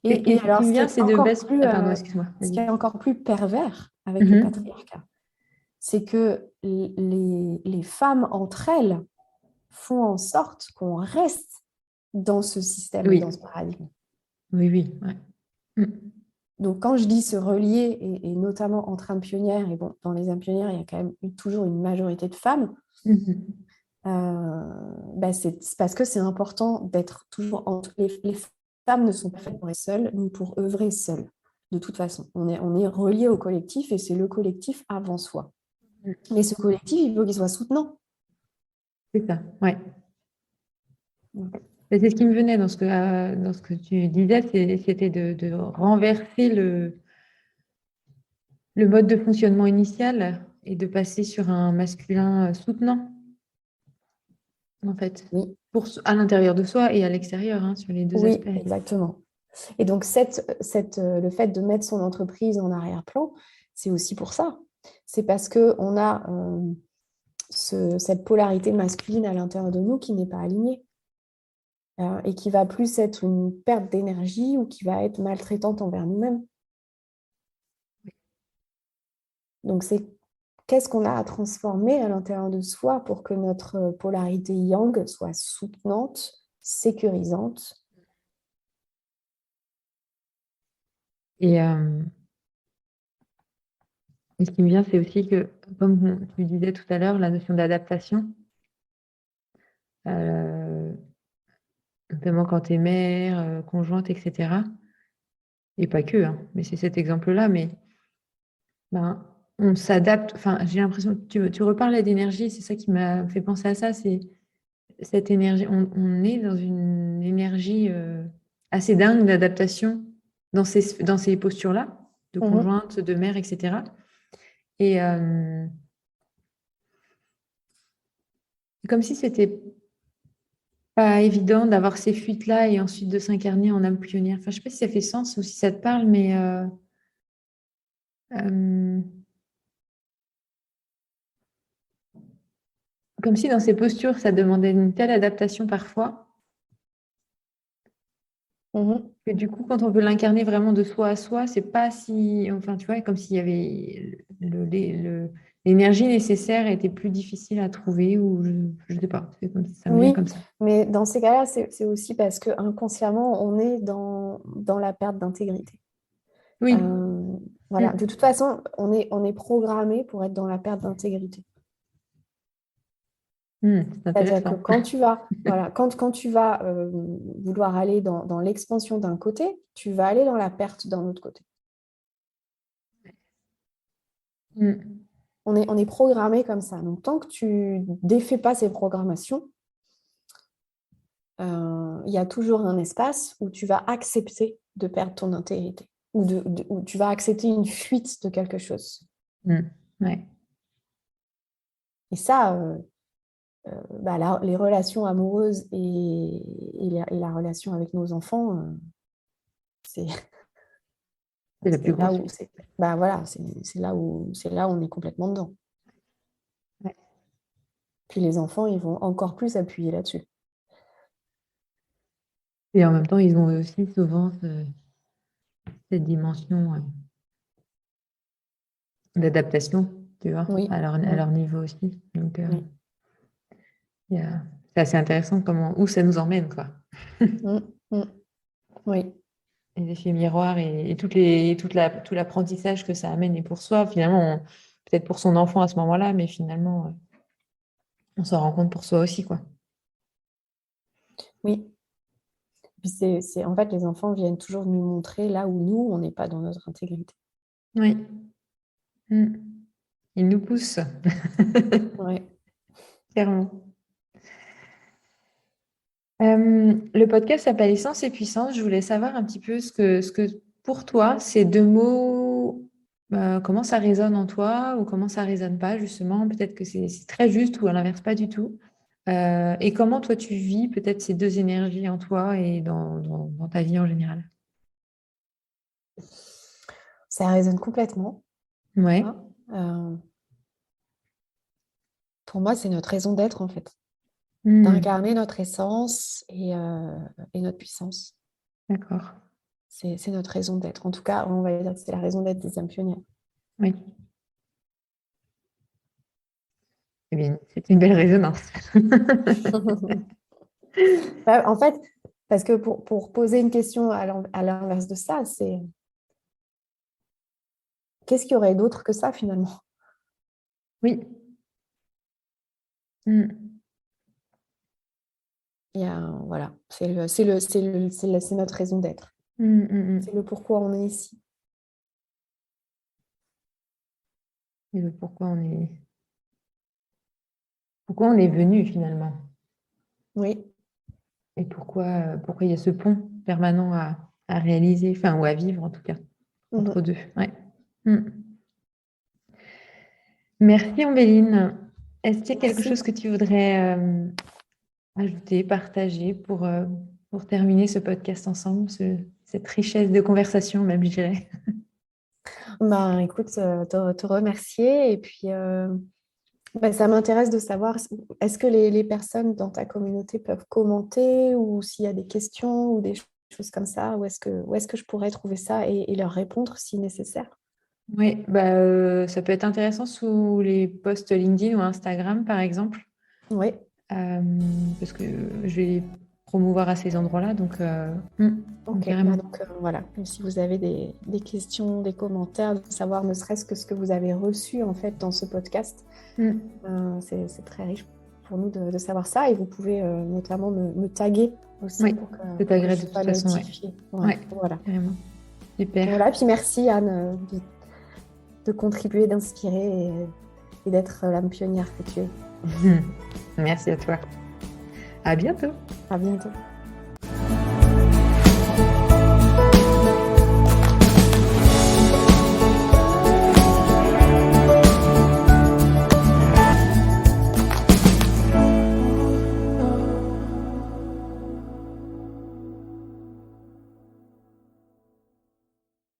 Et alors, ce qui me vient, c'est de baisse... pardon, excuse-moi. Ce qui est encore plus pervers avec le patriarcat, c'est que les femmes entre elles font en sorte qu'on reste dans ce système et dans ce paradigme. Oui. Ouais. Donc, quand je dis se relier, et notamment entre âmes pionnières, et bon, dans les âmes pionnières, il y a quand même toujours une majorité de femmes, c'est parce que c'est important d'être toujours entre... Les femmes ne sont pas faites pour être seules, ni pour œuvrer seules. De toute façon, on est relié au collectif et c'est le collectif avant soi. Mais ce collectif, il faut qu'il soit soutenant. C'est ça, ouais. Et c'est ce qui me venait dans ce que tu disais, c'était de renverser le mode de fonctionnement initial et de passer sur un masculin soutenant, en fait, à l'intérieur de soi et à l'extérieur, hein, sur les 2 aspects. Oui, exactement. Et donc, le fait de mettre son entreprise en arrière-plan, c'est aussi pour ça. C'est parce qu'on a cette polarité masculine à l'intérieur de nous qui n'est pas alignée et qui va plus être une perte d'énergie ou qui va être maltraitante envers nous-mêmes. Donc, qu'est-ce qu'on a à transformer à l'intérieur de soi pour que notre polarité yang soit soutenante, sécurisante. Et ce qui me vient, c'est aussi que, comme tu disais tout à l'heure, la notion d'adaptation, notamment quand tu es mère, conjointe, etc. Et pas que, hein, mais c'est cet exemple-là. Mais on s'adapte. Enfin, j'ai l'impression que tu reparles d'énergie, c'est ça qui m'a fait penser à ça. C'est cette énergie. On est dans une énergie assez dingue d'adaptation dans ces postures-là, de Mhm. conjointe, de mère, etc. Et comme si c'était pas évident d'avoir ces fuites-là et ensuite de s'incarner en âme pionnière. Enfin, je sais pas si ça fait sens ou si ça te parle, mais euh, comme si dans ces postures, ça demandait une telle adaptation parfois, Mhm. que du coup, quand on veut l'incarner vraiment de soi à soi, c'est pas si, enfin, tu vois, comme s'il y avait l'énergie nécessaire était plus difficile à trouver ou je sais pas, ça me vient Oui, comme ça. mais dans ces cas-là, c'est aussi parce que inconsciemment, on est dans la perte d'intégrité. Oui. Voilà. De Mm. toute façon, on est programmé pour être dans la perte d'intégrité. C'est C'est-à-dire que intéressant. quand tu vas, voilà, quand tu vas vouloir aller dans l'expansion d'un côté, tu vas aller dans la perte d'un autre côté. Mm. On est programmé comme ça. Donc, tant que tu défais pas ces programmations, il y a toujours un espace où tu vas accepter de perdre ton intégrité ou où tu vas accepter une fuite de quelque chose. Mm. Ouais. Et ça, bah, les relations amoureuses et la relation avec nos enfants, c'est C'est la c'est plus là grosse où fuite. bah, voilà, c'est là où on est complètement dedans. Ouais. Puis les enfants, ils vont encore plus appuyer là-dessus. Et en même temps, ils ont aussi souvent cette dimension d'adaptation, tu vois, Oui. à Mm. leur niveau aussi. Donc, Oui. il y a- c'est assez intéressant où ça nous emmène, quoi. Mm. Mm. Oui. Et l'effet miroir et tout l'apprentissage que ça amène et pour soi, finalement, peut-être pour son enfant à ce moment-là, mais finalement, on s'en rend compte pour soi aussi, quoi. Oui. Puis en fait, les enfants viennent toujours nous montrer là où nous, on n'est pas dans notre intégrité. Oui. Mm. Il nous pousse, Ouais. clairement. Le podcast s'appelle Essence et Puissance. Je voulais savoir un petit peu ce que pour toi, ces deux mots, comment ça résonne en toi ou comment ça résonne pas, justement. Peut-être que c'est très juste ou à l'inverse, pas du tout. Et comment toi, tu vis peut-être ces deux énergies en toi et dans ta vie en général. Ça résonne complètement. Ouais. Hein. Pour moi, c'est notre raison d'être, en fait. Hmm. D'incarner notre essence et notre puissance. D'accord. C'est notre raison d'être. En tout cas, on va dire que c'est la raison d'être des âmes pionnières. Oui. Eh bien, c'est une belle résonance. Bah, en fait, parce que pour poser une question à l'inverse de ça, c'est qu'est-ce qu'il y aurait d'autre que ça finalement? Oui. Hmm. Voilà, c'est notre raison d'être. Hmm, hmm, C'est hmm. le pourquoi on est ici. Et le pourquoi on est venu finalement. Oui. Et pourquoi il y a ce pont permanent à réaliser, enfin, ou à vivre en tout cas, entre Mhm. deux. Ouais. Hmm. Merci Ambéline. Est-ce qu'il y a quelque Merci. chose que tu voudrais ajouter, partager pour terminer ce podcast ensemble, cette richesse de conversation, même, je dirais. Ben, écoute, te remercier. Et puis, ben, ça m'intéresse de savoir, est-ce que les personnes dans ta communauté peuvent commenter ou s'il y a des questions ou des choses comme ça, où est-ce que je pourrais trouver ça et leur répondre si nécessaire? Oui, ça peut être intéressant sous les posts LinkedIn ou Instagram, par exemple, Oui, parce que je vais les promouvoir à ces endroits-là, donc ok. carrément. Bah, donc, voilà. Si vous avez des questions, des commentaires, de savoir ne serait-ce que ce que vous avez reçu en fait dans ce podcast, Hmm. c'est très riche pour nous de savoir ça. Et vous pouvez notamment me taguer aussi Oui, c'est pour que agréable je de toute sois façon, ouais. notifiée. Ouais, Ouais, voilà. carrément. Super. Voilà, puis merci Anne de contribuer, d'inspirer et d'être l'âme pionnière que tu es. Merci à toi. À bientôt. À bientôt.